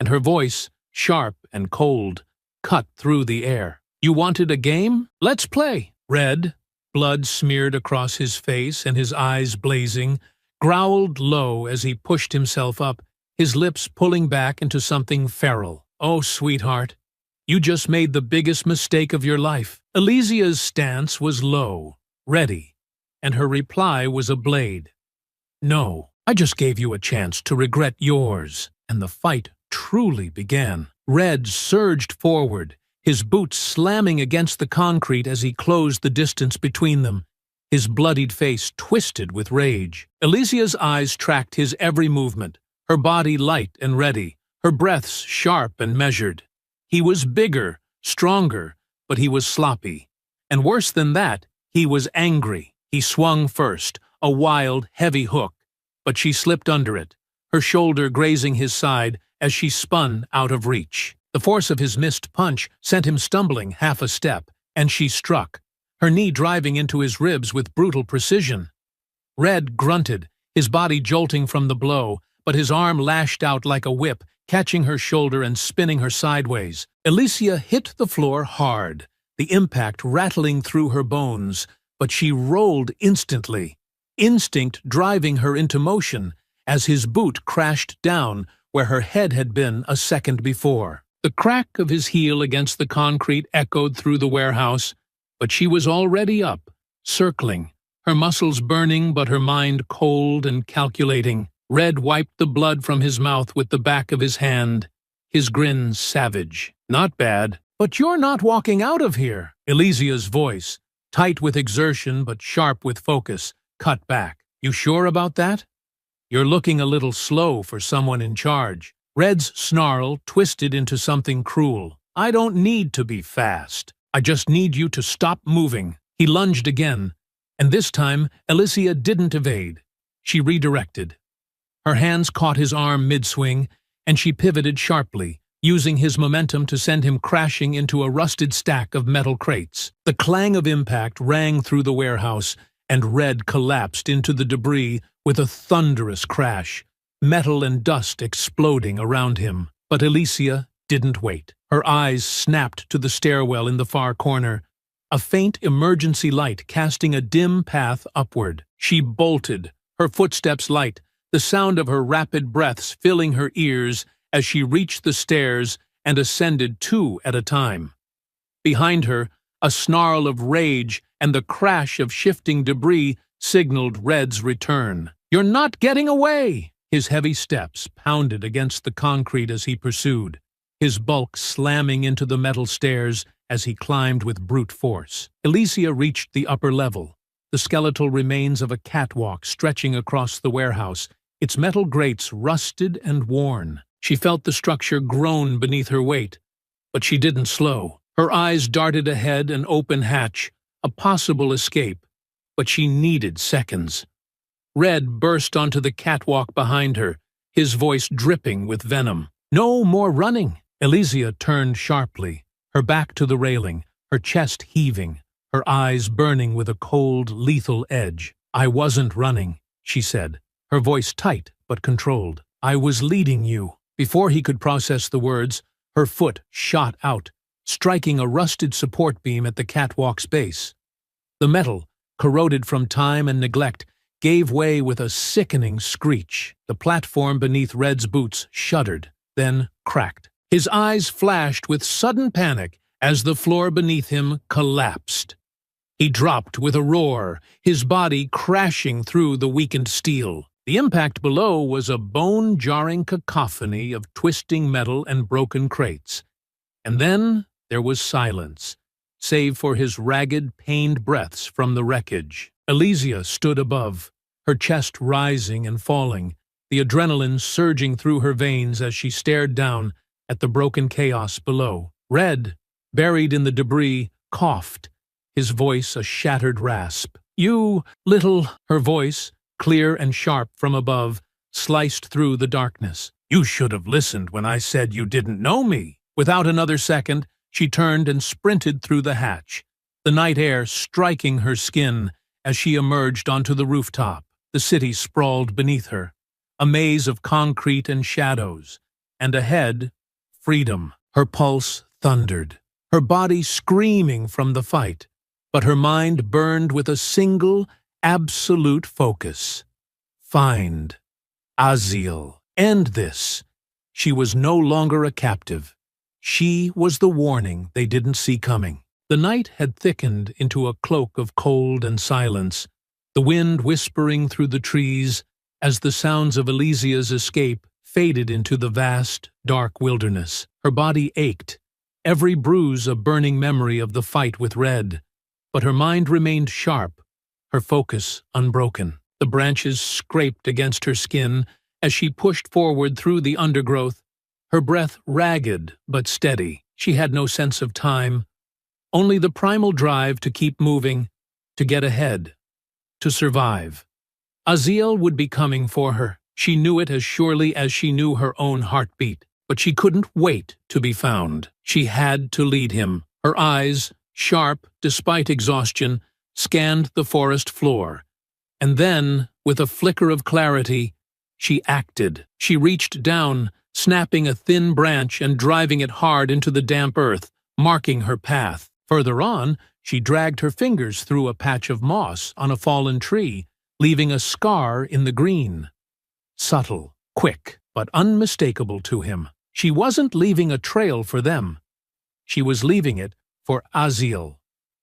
and her voice, sharp and cold, cut through the air. "You wanted a game? Let's play." Red, blood smeared across his face and his eyes blazing, growled low as he pushed himself up, his lips pulling back into something feral. "Oh, sweetheart, you just made the biggest mistake of your life." Elysia's stance was low, ready, and her reply was a blade. "No, I just gave you a chance to regret yours." And the fight truly began. Red surged forward, his boots slamming against the concrete as he closed the distance between them, his bloodied face twisted with rage. Elysia's eyes tracked his every movement, her body light and ready, her breaths sharp and measured. He was bigger, stronger, but he was sloppy. And worse than that, he was angry. He swung first, a wild, heavy hook, but she slipped under it, her shoulder grazing his side as she spun out of reach. The force of his missed punch sent him stumbling half a step, and she struck, her knee driving into his ribs with brutal precision. Red grunted, his body jolting from the blow, but his arm lashed out like a whip, catching her shoulder and spinning her sideways. Elysia hit the floor hard, the impact rattling through her bones, but she rolled instantly, instinct driving her into motion as his boot crashed down where her head had been a second before. The crack of his heel against the concrete echoed through the warehouse, but she was already up, circling, her muscles burning but her mind cold and calculating. Red wiped the blood from his mouth with the back of his hand, his grin savage. "Not bad, but you're not walking out of here." Elysia's voice, tight with exertion but sharp with focus, cut back. "You sure about that? You're looking a little slow for someone in charge." Red's snarl twisted into something cruel. "I don't need to be fast. I just need you to stop moving." He lunged again, and this time Elysia didn't evade. She redirected. Her hands caught his arm mid-swing, and she pivoted sharply, using his momentum to send him crashing into a rusted stack of metal crates. The clang of impact rang through the warehouse, and Red collapsed into the debris with a thunderous crash, metal and dust exploding around him. But Elysia didn't wait. Her eyes snapped to the stairwell in the far corner, a faint emergency light casting a dim path upward. She bolted, her footsteps light, the sound of her rapid breaths filling her ears as she reached the stairs and ascended 2 at a time. Behind her, a snarl of rage and the crash of shifting debris signaled Red's return. "You're not getting away!" His heavy steps pounded against the concrete as he pursued, his bulk slamming into the metal stairs as he climbed with brute force. Elysia reached the upper level, the skeletal remains of a catwalk stretching across the warehouse, its metal grates rusted and worn. She felt the structure groan beneath her weight, but she didn't slow. Her eyes darted ahead, an open hatch, a possible escape, but she needed seconds. Red burst onto the catwalk behind her, his voice dripping with venom. "No more running!" Elysia turned sharply, her back to the railing, her chest heaving, her eyes burning with a cold, lethal edge. "I wasn't running," she said, her voice tight but controlled. "I was leading you." Before he could process the words, her foot shot out, striking a rusted support beam at the catwalk's base. The metal, corroded from time and neglect, gave way with a sickening screech. The platform beneath Red's boots shuddered, then cracked. His eyes flashed with sudden panic as the floor beneath him collapsed. He dropped with a roar, his body crashing through the weakened steel. The impact below was a bone-jarring cacophony of twisting metal and broken crates. And then there was silence, save for his ragged, pained breaths from the wreckage. Elysia stood above, her chest rising and falling, the adrenaline surging through her veins as she stared down at the broken chaos below. Red, buried in the debris, coughed, his voice a shattered rasp. "You little—" Her voice, clear and sharp from above, sliced through the darkness. "You should have listened when I said you didn't know me." Without another second, she turned and sprinted through the hatch, the night air striking her skin as she emerged onto the rooftop. The city sprawled beneath her, a maze of concrete and shadows, and ahead, freedom. Her pulse thundered, her body screaming from the fight, but her mind burned with a single, absolute focus. Find Aziel. End this. She was no longer a captive. She was the warning they didn't see coming. The night had thickened into a cloak of cold and silence, the wind whispering through the trees as the sounds of Elysia's escape faded into the vast, dark wilderness. Her body ached, every bruise a burning memory of the fight with Red, but her mind remained sharp, her focus unbroken. The branches scraped against her skin as she pushed forward through the undergrowth, her breath ragged but steady. She had no sense of time, only the primal drive to keep moving, to get ahead, to survive. Aziel would be coming for her. She knew it as surely as she knew her own heartbeat, but she couldn't wait to be found. She had to lead him. Her eyes, sharp despite exhaustion, scanned the forest floor. And then, with a flicker of clarity, she acted. She reached down, snapping a thin branch and driving it hard into the damp earth, marking her path. Further on, she dragged her fingers through a patch of moss on a fallen tree, leaving a scar in the green. Subtle, quick, but unmistakable to him. She wasn't leaving a trail for them. She was leaving it for Aziel,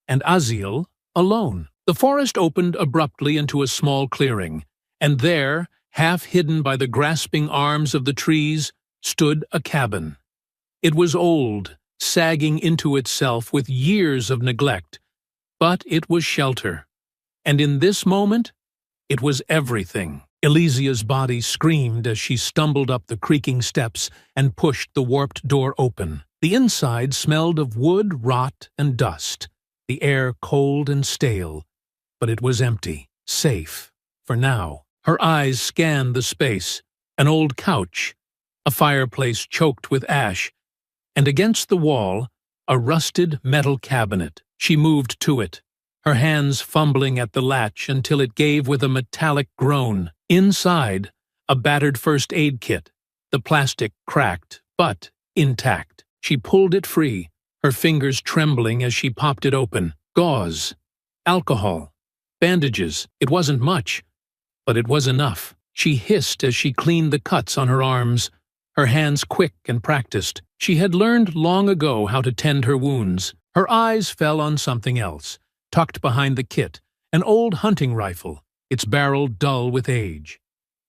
and Aziel alone. The forest opened abruptly into a small clearing, and there, half hidden by the grasping arms of the trees, stood a cabin. It was old, sagging into itself with years of neglect, but it was shelter. And in this moment, it was everything. Elysia's body screamed as she stumbled up the creaking steps and pushed the warped door open. The inside smelled of wood, rot, and dust, the air cold and stale, but it was empty, safe, for now. Her eyes scanned the space, an old couch, a fireplace choked with ash, and against the wall, a rusted metal cabinet. She moved to it, her hands fumbling at the latch until it gave with a metallic groan. Inside, a battered first aid kit, the plastic cracked, but intact. She pulled it free, her fingers trembling as she popped it open. Gauze, alcohol, bandages. It wasn't much, but it was enough. She hissed as she cleaned the cuts on her arms, her hands quick and practiced. She had learned long ago how to tend her wounds. Her eyes fell on something else, tucked behind the kit, an old hunting rifle, its barrel dull with age.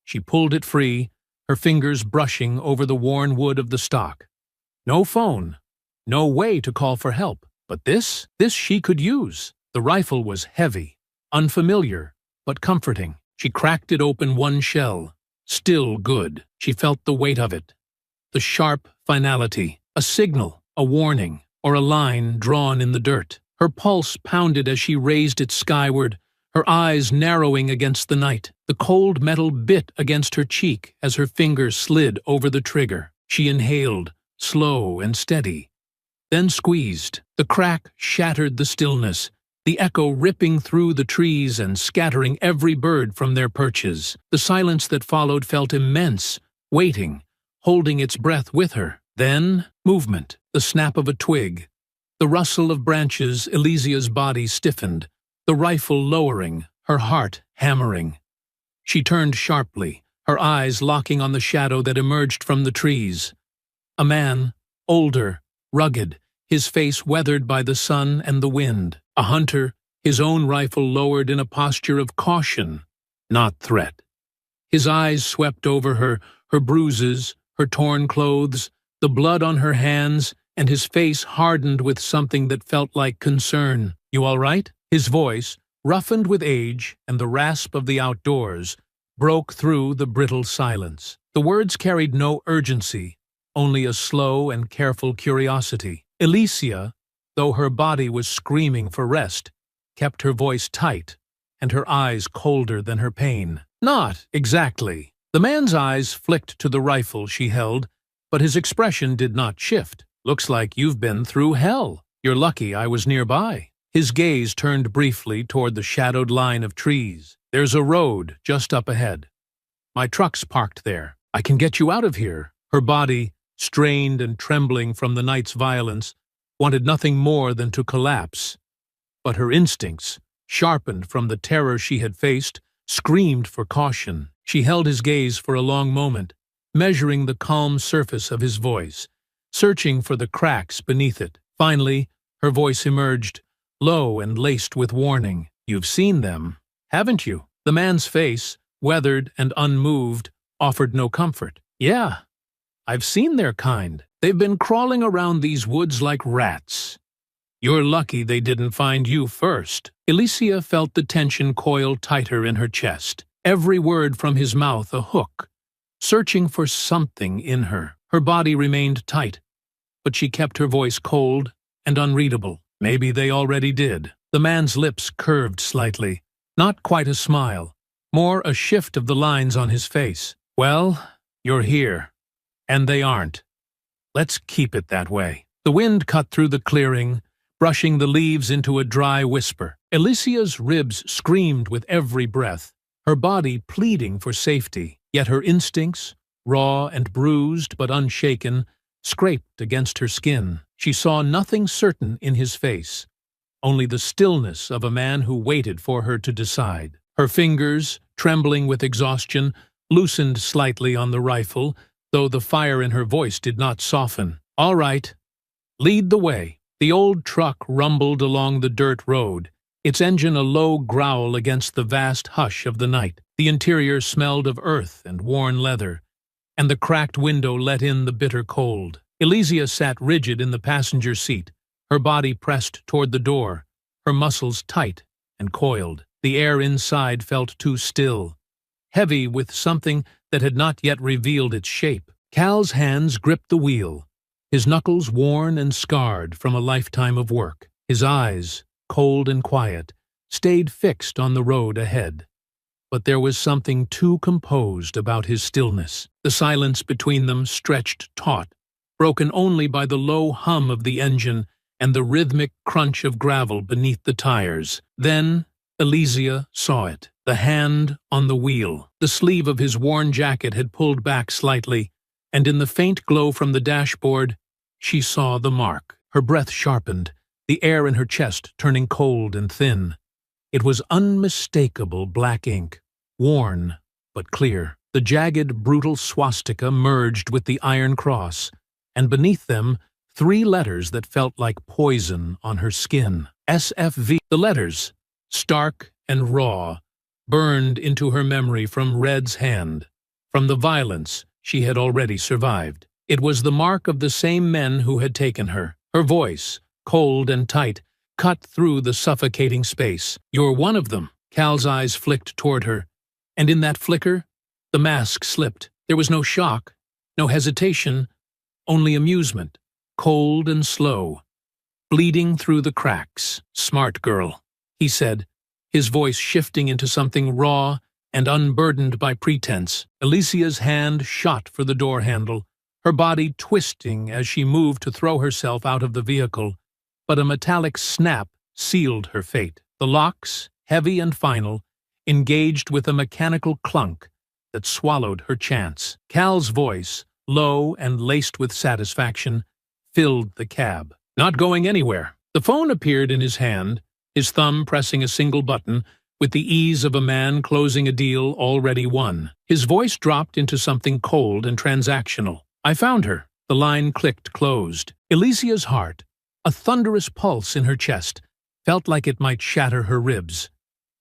She pulled it free, her fingers brushing over the worn wood of the stock. No phone, no way to call for help, but this she could use. The rifle was heavy, unfamiliar, but comforting. She cracked it open one shell. Still good. She felt the weight of it. The sharp finality, a signal, a warning, or a line drawn in the dirt. Her pulse pounded as she raised it skyward, her eyes narrowing against the night. The cold metal bit against her cheek as her fingers slid over the trigger. She inhaled, slow and steady, then squeezed. The crack shattered the stillness, the echo ripping through the trees and scattering every bird from their perches. The silence that followed felt immense, waiting, holding its breath with her. Then, movement, the snap of a twig, the rustle of branches. Elysia's body stiffened, the rifle lowering, her heart hammering. She turned sharply, her eyes locking on the shadow that emerged from the trees. A man, older, rugged, his face weathered by the sun and the wind. A hunter, his own rifle lowered in a posture of caution, not threat. His eyes swept over her bruises, her torn clothes, the blood on her hands, and his face hardened with something that felt like concern. "You all right?" His voice, roughened with age and the rasp of the outdoors, broke through the brittle silence. The words carried no urgency, only a slow and careful curiosity. Alicia, though her body was screaming for rest, kept her voice tight and her eyes colder than her pain. "Not exactly." The man's eyes flicked to the rifle she held, but his expression did not shift. "Looks like you've been through hell. You're lucky I was nearby." His gaze turned briefly toward the shadowed line of trees. "There's a road just up ahead. My truck's parked there. I can get you out of here." Her body, strained and trembling from the night's violence, wanted nothing more than to collapse. But her instincts, sharpened from the terror she had faced, screamed for caution. She held his gaze for a long moment, measuring the calm surface of his voice, searching for the cracks beneath it. Finally, her voice emerged, low and laced with warning. "You've seen them, haven't you?" The man's face, weathered and unmoved, offered no comfort. "Yeah, I've seen their kind. They've been crawling around these woods like rats. You're lucky they didn't find you first." Alicia felt the tension coil tighter in her chest, every word from his mouth a hook, searching for something in her. Her body remained tight, but she kept her voice cold and unreadable. "Maybe they already did." The man's lips curved slightly, not quite a smile, more a shift of the lines on his face. "Well, you're here, and they aren't. Let's keep it that way." The wind cut through the clearing, brushing the leaves into a dry whisper. Alicia's ribs screamed with every breath, her body pleading for safety, yet her instincts, raw and bruised but unshaken, scraped against her skin. She saw nothing certain in his face, only the stillness of a man who waited for her to decide. Her fingers, trembling with exhaustion, loosened slightly on the rifle, though the fire in her voice did not soften. "All right, lead the way." The old truck rumbled along the dirt road, its engine a low growl against the vast hush of the night. The interior smelled of earth and worn leather, and the cracked window let in the bitter cold. Alicia sat rigid in the passenger seat, her body pressed toward the door, her muscles tight and coiled. The air inside felt too still, heavy with something that had not yet revealed its shape. Cal's hands gripped the wheel, his knuckles worn and scarred from a lifetime of work. His eyes, cold and quiet, stayed fixed on the road ahead. But there was something too composed about his stillness. The silence between them stretched taut, broken only by the low hum of the engine and the rhythmic crunch of gravel beneath the tires. Then Alicia saw it, the hand on the wheel. The sleeve of his worn jacket had pulled back slightly, and in the faint glow from the dashboard, she saw the mark. Her breath sharpened, the air in her chest turning cold and thin. It was unmistakable black ink, worn but clear. The jagged, brutal swastika merged with the iron cross, and beneath them, 3 letters that felt like poison on her skin. SFV. The letters, stark and raw, burned into her memory from Red's hand, from the violence she had already survived. It was the mark of the same men who had taken her. Her voice, cold and tight, cut through the suffocating space. "You're one of them." Cal's eyes flicked toward her, and in that flicker, the mask slipped. There was no shock, no hesitation, only amusement, cold and slow, bleeding through the cracks. "Smart girl," he said, his voice shifting into something raw and unburdened by pretense. Alicia's hand shot for the door handle, her body twisting as she moved to throw herself out of the vehicle, but a metallic snap sealed her fate. The locks, heavy and final, engaged with a mechanical clunk that swallowed her chance. Cal's voice, low and laced with satisfaction, filled the cab. "Not going anywhere." The phone appeared in his hand, his thumb pressing a single button, with the ease of a man closing a deal already won. His voice dropped into something cold and transactional. "I found her. The line clicked closed. Elysia's heart, a thunderous pulse in her chest, felt like it might shatter her ribs.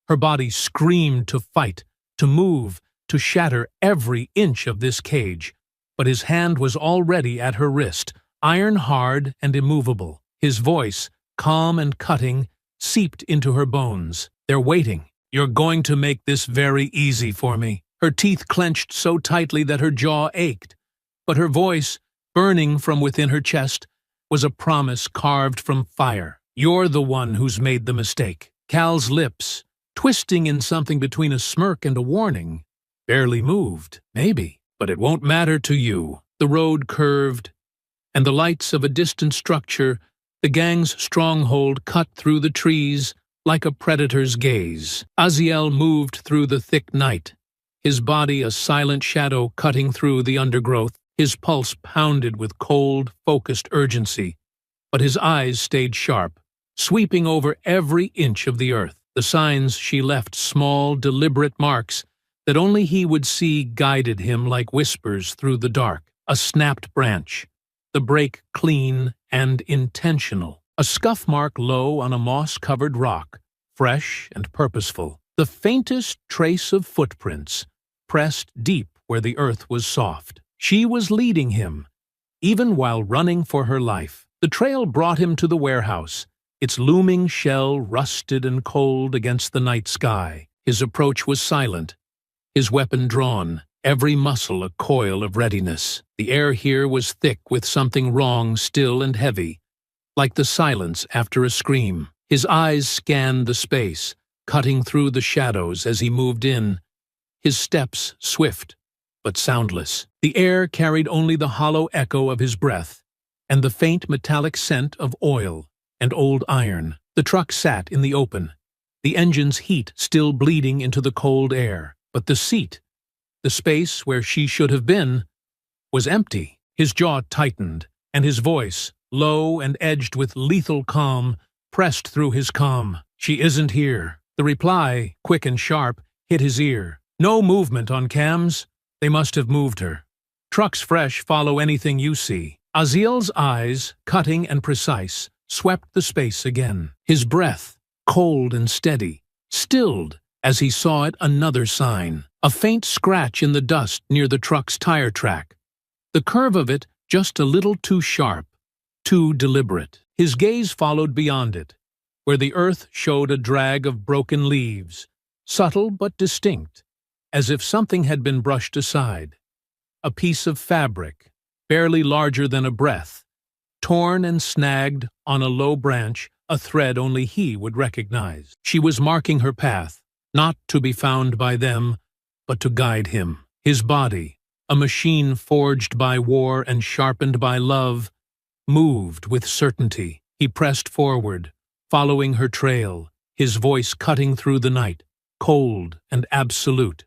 Her body screamed to fight, to move, to shatter every inch of this cage, but his hand was already at her wrist, iron-hard and immovable. His voice, calm and cutting, seeped into her bones. "They're waiting. You're going to make this very easy for me." Her teeth clenched so tightly that her jaw ached, but her voice, burning from within her chest, was a promise carved from fire. "You're the one who's made the mistake." Cal's lips, twisting in something between a smirk and a warning, barely moved. "Maybe, but it won't matter to you." The road curved, and the lights of a distant structure, the gang's stronghold, cut through the trees like a predator's gaze. Aziel moved through the thick night, his body a silent shadow cutting through the undergrowth. His pulse pounded with cold, focused urgency, but his eyes stayed sharp, sweeping over every inch of the earth. The signs she left, small, deliberate marks that only he would see, guided him like whispers through the dark. A snapped branch, the break clean and intentional. A scuff mark low on a moss-covered rock, fresh and purposeful. The faintest trace of footprints, pressed deep where the earth was soft. She was leading him, even while running for her life. The trail brought him to the warehouse, its looming shell rusted and cold against the night sky. His approach was silent, his weapon drawn, every muscle a coil of readiness. The air here was thick with something wrong, still and heavy, like the silence after a scream. His eyes scanned the space, cutting through the shadows as he moved in, his steps swift but soundless. The air carried only the hollow echo of his breath and the faint metallic scent of oil and old iron. The truck sat in the open, the engine's heat still bleeding into the cold air, but the seat, the space where she should have been, was empty. His jaw tightened, and his voice, low and edged with lethal calm, pressed through his calm. "She isn't here." The reply, quick and sharp, hit his ear. "No movement on cams. They must have moved her. Trucks fresh follow anything you see." Aziel's eyes, cutting and precise, swept the space again. His breath, cold and steady, stilled as he saw it. Another sign, a faint scratch in the dust near the truck's tire track. The curve of it just a little too sharp, too deliberate. His gaze followed beyond it, where the earth showed a drag of broken leaves, subtle but distinct, as if something had been brushed aside. A piece of fabric, barely larger than a breath, torn and snagged on a low branch, a thread only he would recognize. She was marking her path, not to be found by them, but to guide him. His body, a machine forged by war and sharpened by love, moved with certainty. He pressed forward, following her trail, his voice cutting through the night, cold and absolute.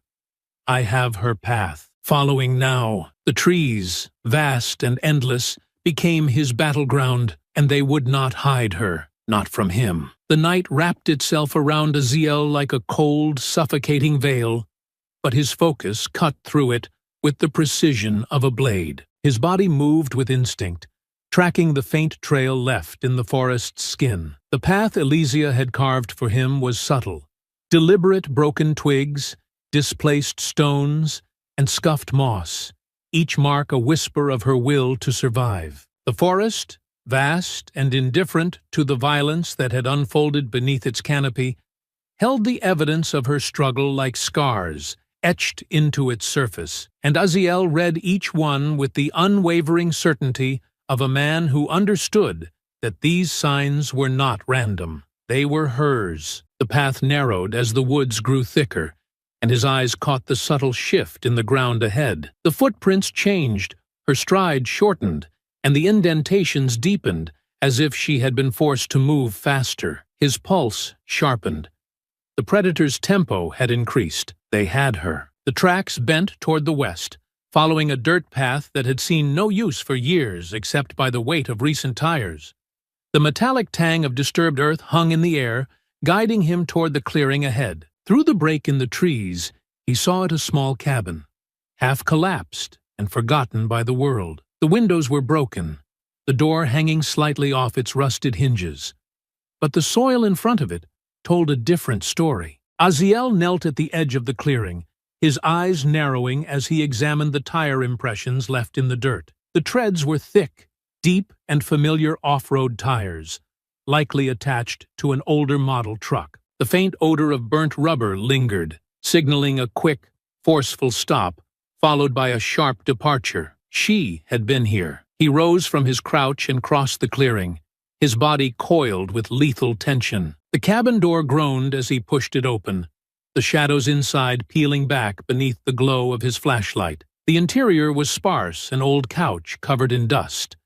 "I have her path." Following now, the trees, vast and endless, became his battleground, and they would not hide her, not from him. The night wrapped itself around Aziel like a cold, suffocating veil, but his focus cut through it with the precision of a blade. His body moved with instinct, tracking the faint trail left in the forest's skin. The path Elysia had carved for him was subtle. Deliberate broken twigs, displaced stones, and scuffed moss, each mark a whisper of her will to survive. The forest, vast and indifferent to the violence that had unfolded beneath its canopy, held the evidence of her struggle like scars etched into its surface, and Aziel read each one with the unwavering certainty of a man who understood that these signs were not random. They were hers. The path narrowed as the woods grew thicker, and his eyes caught the subtle shift in the ground ahead. The footprints changed, her stride shortened, and the indentations deepened, as if she had been forced to move faster. His pulse sharpened. The predator's tempo had increased. They had her. The tracks bent toward the west, following a dirt path that had seen no use for years except by the weight of recent tires. The metallic tang of disturbed earth hung in the air, guiding him toward the clearing ahead. Through the break in the trees, he saw it a small cabin, half collapsed and forgotten by the world. The windows were broken, the door hanging slightly off its rusted hinges. But the soil in front of it told a different story. Aziel knelt at the edge of the clearing, his eyes narrowing as he examined the tire impressions left in the dirt. The treads were thick, deep and familiar off-road tires, likely attached to an older model truck. The faint odor of burnt rubber lingered, signaling a quick, forceful stop, followed by a sharp departure. She had been here. He rose from his crouch and crossed the clearing, his body coiled with lethal tension. The cabin door groaned as he pushed it open, the shadows inside peeling back beneath the glow of his flashlight. The interior was sparse, an old couch covered in dust,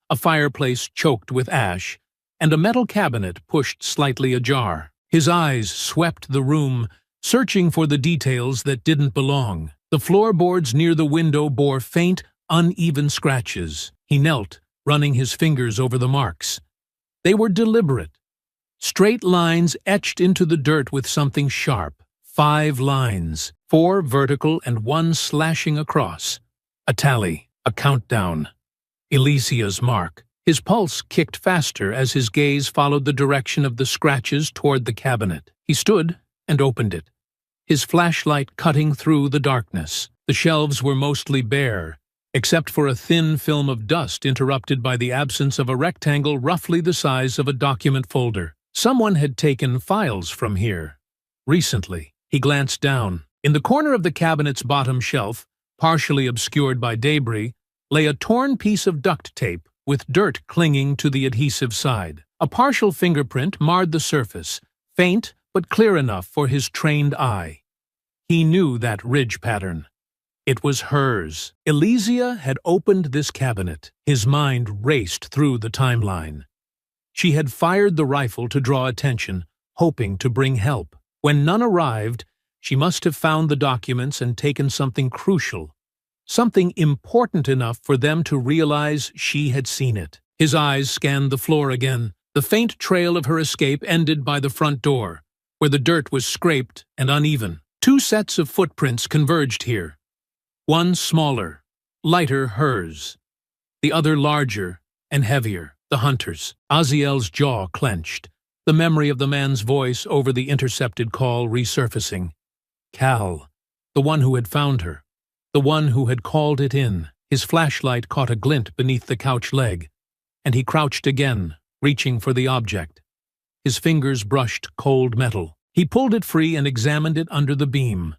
a fireplace choked with ash, and a metal cabinet pushed slightly ajar. His eyes swept the room, searching for the details that didn't belong. The floorboards near the window bore faint, uneven scratches. He knelt, running his fingers over the marks. They were deliberate. Straight lines etched into the dirt with something sharp. 5 lines, 4 vertical and 1 slashing across. A tally, a countdown. Elysia's mark. His pulse kicked faster as his gaze followed the direction of the scratches toward the cabinet. He stood and opened it, his flashlight cutting through the darkness. The shelves were mostly bare, except for a thin film of dust interrupted by the absence of a rectangle roughly the size of a document folder. Someone had taken files from here. Recently. He glanced down. In the corner of the cabinet's bottom shelf, partially obscured by debris, lay a torn piece of duct tape with dirt clinging to the adhesive side. A partial fingerprint marred the surface, faint but clear enough for his trained eye. He knew that ridge pattern. It was hers. Elysia had opened this cabinet. His mind raced through the timeline. She had fired the rifle to draw attention, hoping to bring help. When none arrived, she must have found the documents and taken something crucial, something important enough for them to realize she had seen it. His eyes scanned the floor again. The faint trail of her escape ended by the front door, where the dirt was scraped and uneven. 2 sets of footprints converged here. One smaller, lighter hers. The other larger and heavier, the hunter's. Aziel's jaw clenched, the memory of the man's voice over the intercepted call resurfacing. Cal, the one who had found her, the one who had called it in. His flashlight caught a glint beneath the couch leg, and he crouched again, reaching for the object. His fingers brushed cold metal. He pulled it free and examined it under the beam.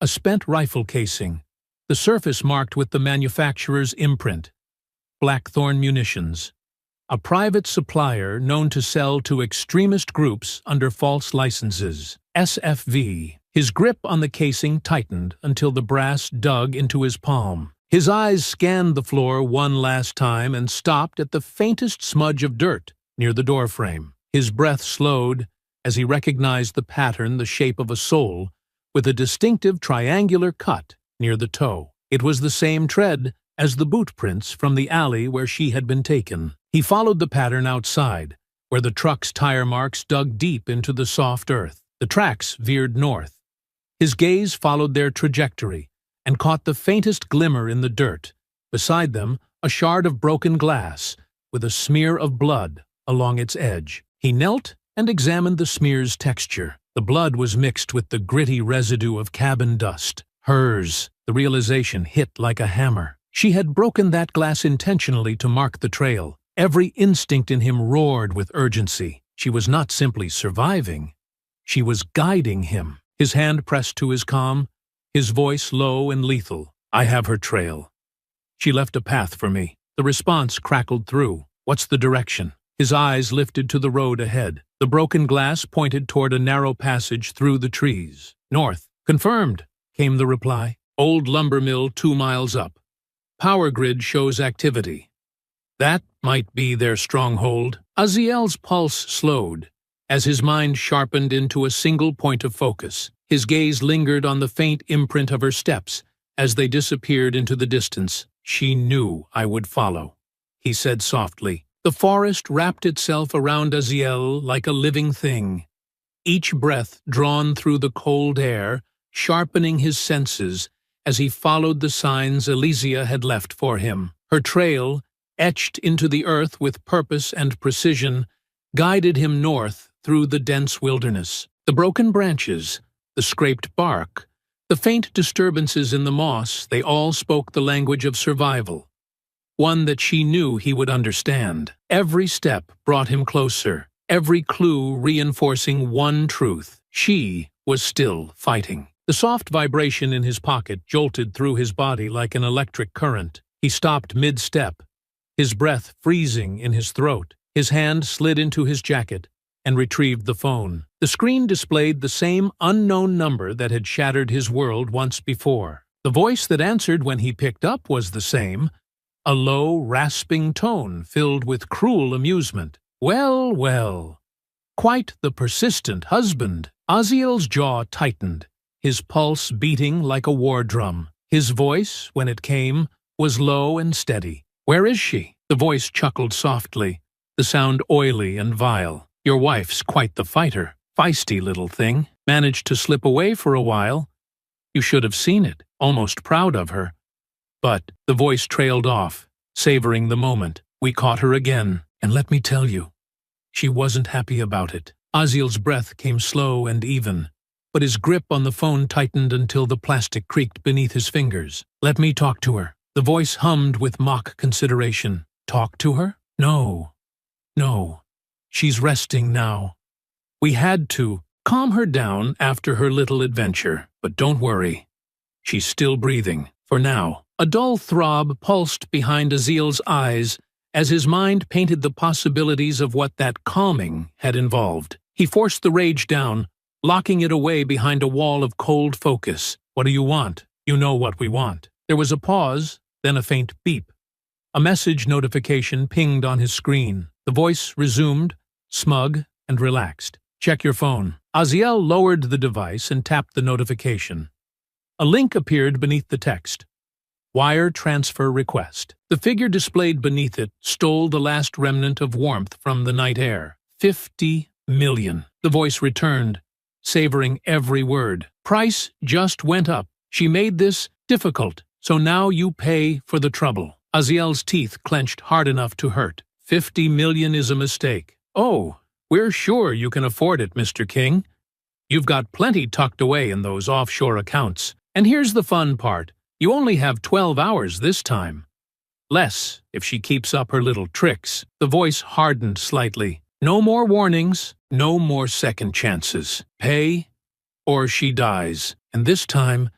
A spent rifle casing, the surface marked with the manufacturer's imprint. Blackthorn Munitions, a private supplier known to sell to extremist groups under false licenses. SFV. His grip on the casing tightened until the brass dug into his palm. His eyes scanned the floor one last time and stopped at the faintest smudge of dirt near the doorframe. His breath slowed as he recognized the pattern, the shape of a sole, with a distinctive triangular cut near the toe. It was the same tread as the boot prints from the alley where she had been taken. He followed the pattern outside, where the truck's tire marks dug deep into the soft earth. The tracks veered north. His gaze followed their trajectory and caught the faintest glimmer in the dirt. Beside them, a shard of broken glass, with a smear of blood along its edge. He knelt and examined the smear's texture. The blood was mixed with the gritty residue of cabin dust. Hers. The realization hit like a hammer. She had broken that glass intentionally to mark the trail. Every instinct in him roared with urgency. She was not simply surviving. She was guiding him. His hand pressed to his comm, his voice low and lethal. I have her trail. She left a path for me. The response crackled through. What's the direction? His eyes lifted to the road ahead. The broken glass pointed toward a narrow passage through the trees. North. Confirmed, came the reply. Old lumber mill 2 miles up. Power grid shows activity. That might be their stronghold. Aziel's pulse slowed as his mind sharpened into a single point of focus. His gaze lingered on the faint imprint of her steps as they disappeared into the distance. She knew I would follow, he said softly. The forest wrapped itself around Aziel like a living thing, each breath drawn through the cold air, sharpening his senses as he followed the signs Elysia had left for him. Her trail, etched into the earth with purpose and precision, guided him north through the dense wilderness. The broken branches, the scraped bark, the faint disturbances in the moss, they all spoke the language of survival, one that she knew he would understand. Every step brought him closer, every clue reinforcing one truth: she was still fighting. The soft vibration in his pocket jolted through his body like an electric current. He stopped mid-step, his breath freezing in his throat. His hand slid into his jacket and retrieved the phone. The screen displayed the same unknown number that had shattered his world once before. The voice that answered when he picked up was the same, a low, rasping tone filled with cruel amusement. "Well, well. Quite the persistent husband." Aziel's jaw tightened, his pulse beating like a war drum. His voice, when it came, was low and steady. "Where is she?" The voice chuckled softly, the sound oily and vile. "Your wife's quite the fighter. Feisty little thing. Managed to slip away for a while. You should have seen it. Almost proud of her. But," the voice trailed off, savoring the moment, "we caught her again, and let me tell you, she wasn't happy about it." Aziel's breath came slow and even, but his grip on the phone tightened until the plastic creaked beneath his fingers. "Let me talk to her." The voice hummed with mock consideration. "Talk to her? No. No. She's resting now. We had to calm her down after her little adventure, but don't worry. She's still breathing, for now." A dull throb pulsed behind Aziel's eyes as his mind painted the possibilities of what that calming had involved. He forced the rage down, locking it away behind a wall of cold focus. "What do you want? You know what we want." There was a pause, then a faint beep. A message notification pinged on his screen. The voice resumed, smug and relaxed. "Check your phone." Aziel lowered the device and tapped the notification. A link appeared beneath the text. "Wire transfer request." The figure displayed beneath it stole the last remnant of warmth from the night air. 50 million. The voice returned, savoring every word. "Price just went up. She made this difficult, so now you pay for the trouble." Aziel's teeth clenched hard enough to hurt. 50 million is a mistake. "Oh, we're sure you can afford it, Mr. King. You've got plenty tucked away in those offshore accounts. And here's the fun part. You only have 12 hours this time. Less if she keeps up her little tricks." The voice hardened slightly. "No more warnings, no more second chances. Pay, or she dies. And this time,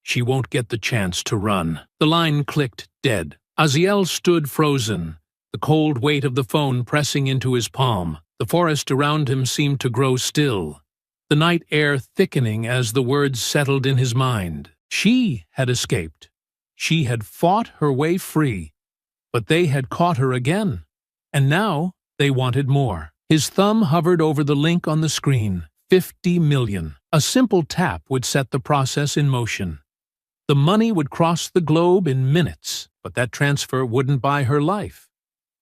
she won't get the chance to run." The line clicked dead. Aziel stood frozen, the cold weight of the phone pressing into his palm. The forest around him seemed to grow still, the night air thickening as the words settled in his mind. She had escaped. She had fought her way free, but they had caught her again, and now they wanted more. His thumb hovered over the link on the screen. 50 million. A simple tap would set the process in motion. The money would cross the globe in minutes, but that transfer wouldn't buy her life.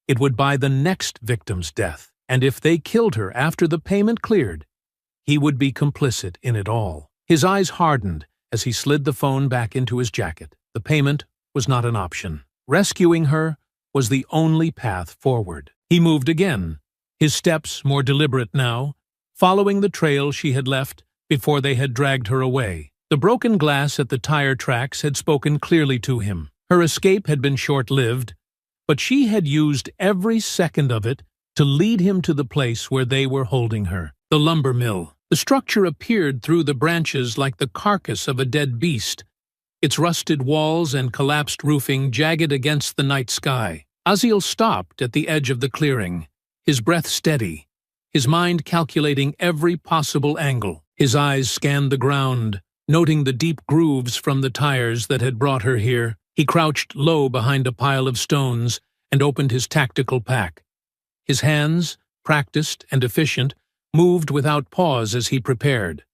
It would buy the next victim's death, and if they killed her after the payment cleared, he would be complicit in it all. His eyes hardened as he slid the phone back into his jacket. The payment was not an option. Rescuing her was the only path forward. He moved again, his steps more deliberate now, following the trail she had left before they had dragged her away. The broken glass at the tire tracks had spoken clearly to him. Her escape had been short-lived, but she had used every second of it to lead him to the place where they were holding her. The lumber mill. The structure appeared through the branches like the carcass of a dead beast, its rusted walls and collapsed roofing jagged against the night sky. Aziel stopped at the edge of the clearing, his breath steady, his mind calculating every possible angle. His eyes scanned the ground, noting the deep grooves from the tires that had brought her here. He crouched low behind a pile of stones and opened his tactical pack. His hands, practiced and efficient, moved without pause as he prepared.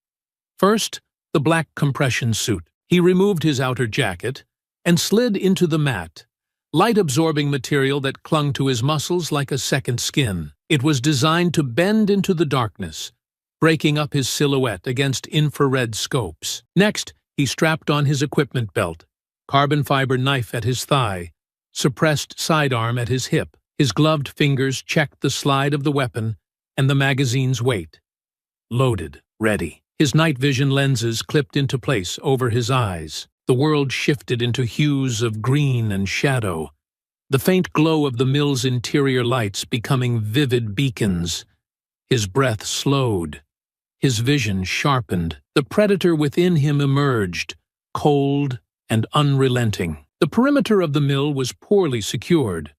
First, the black compression suit. He removed his outer jacket and slid into the mat, light-absorbing material that clung to his muscles like a second skin. It was designed to bend into the darkness, breaking up his silhouette against infrared scopes. Next, he strapped on his equipment belt, carbon fiber knife at his thigh, suppressed sidearm at his hip. His gloved fingers checked the slide of the weapon and the magazine's weight. Loaded, ready. His night vision lenses clipped into place over his eyes. The world shifted into hues of green and shadow, the faint glow of the mill's interior lights becoming vivid beacons. His breath slowed. His vision sharpened. The predator within him emerged, cold and unrelenting. The perimeter of the mill was poorly secured.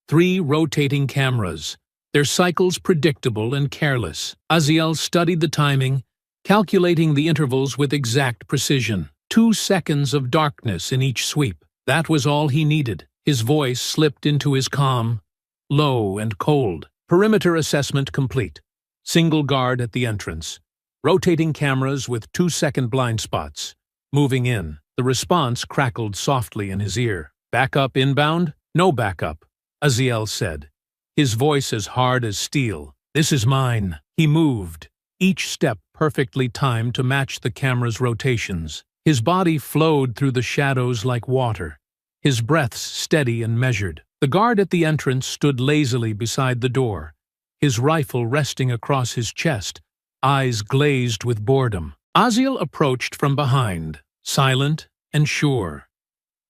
3 rotating cameras, their cycles predictable and careless. Aziel studied the timing, calculating the intervals with exact precision. 2 seconds of darkness in each sweep. That was all he needed. His voice slipped into his calm, low and cold. Perimeter assessment complete. Single guard at the entrance. Rotating cameras with 2-second blind spots. Moving in. The response crackled softly in his ear. Backup inbound? No backup, Aziel said, his voice as hard as steel. This is mine. He moved, each step perfectly timed to match the camera's rotations. His body flowed through the shadows like water, his breaths steady and measured. The guard at the entrance stood lazily beside the door, his rifle resting across his chest, eyes glazed with boredom. Aziel approached from behind, silent and sure.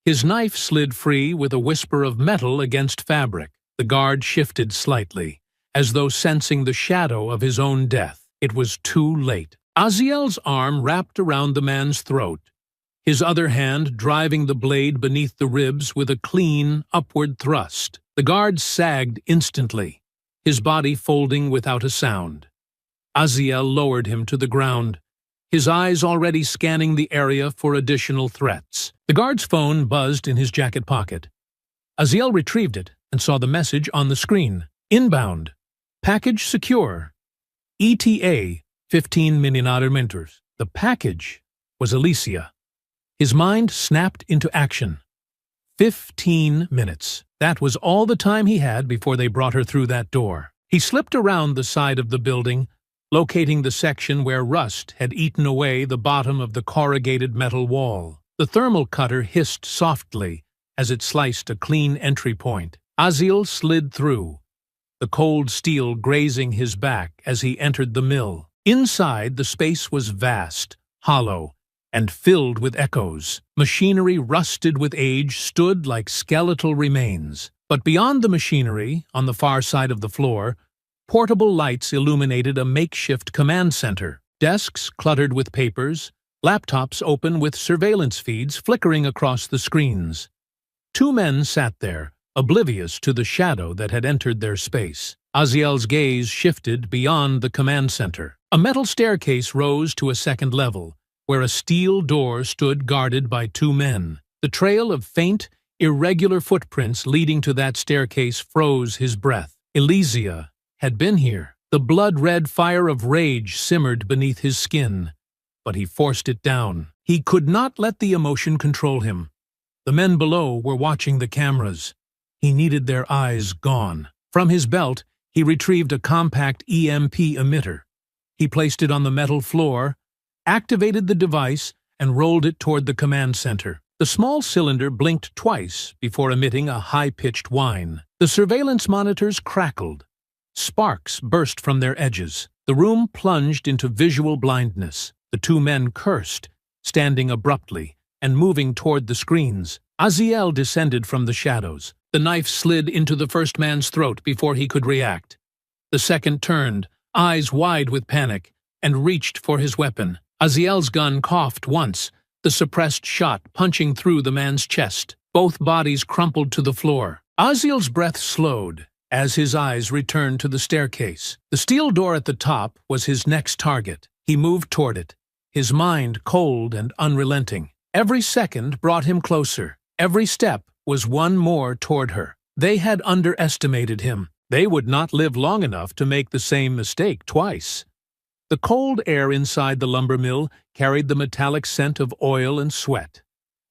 His knife slid free with a whisper of metal against fabric. The guard shifted slightly, as though sensing the shadow of his own death. It was too late. Aziel's arm wrapped around the man's throat, his other hand driving the blade beneath the ribs with a clean, upward thrust. The guard sagged instantly, his body folding without a sound. Aziel lowered him to the ground, his eyes already scanning the area for additional threats. The guard's phone buzzed in his jacket pocket. Aziel retrieved it and saw the message on the screen. Inbound. Package secure. ETA 15 millimeter. The package was Alicia. His mind snapped into action. 15 minutes. That was all the time he had before they brought her through that door. He slipped around the side of the building, locating the section where rust had eaten away the bottom of the corrugated metal wall. The thermal cutter hissed softly as it sliced a clean entry point. Aziel slid through, the cold steel grazing his back as he entered the mill. Inside, the space was vast, hollow, and filled with echoes. Machinery rusted with age stood like skeletal remains. But beyond the machinery, on the far side of the floor, portable lights illuminated a makeshift command center. Desks cluttered with papers, laptops open with surveillance feeds flickering across the screens. 2 men sat there, oblivious to the shadow that had entered their space. Aziel's gaze shifted beyond the command center. A metal staircase rose to a second level, where a steel door stood guarded by 2 men. The trail of faint, irregular footprints leading to that staircase froze his breath. Elysia had been here. The blood-red fire of rage simmered beneath his skin, but he forced it down. He could not let the emotion control him. The men below were watching the cameras. He needed their eyes gone. From his belt, he retrieved a compact EMP emitter. He placed it on the metal floor, activated the device, and rolled it toward the command center. The small cylinder blinked twice before emitting a high-pitched whine. The surveillance monitors crackled. Sparks burst from their edges. The room plunged into visual blindness. The 2 men cursed, standing abruptly and moving toward the screens. Aziel descended from the shadows. The knife slid into the first man's throat before he could react. The second turned, eyes wide with panic, and reached for his weapon. Aziel's gun coughed once, the suppressed shot punching through the man's chest. Both bodies crumpled to the floor. Aziel's breath slowed as his eyes returned to the staircase. The steel door at the top was his next target. He moved toward it, his mind cold and unrelenting. Every second brought him closer. Every step was one more toward her. They had underestimated him. They would not live long enough to make the same mistake twice. The cold air inside the lumber mill carried the metallic scent of oil and sweat,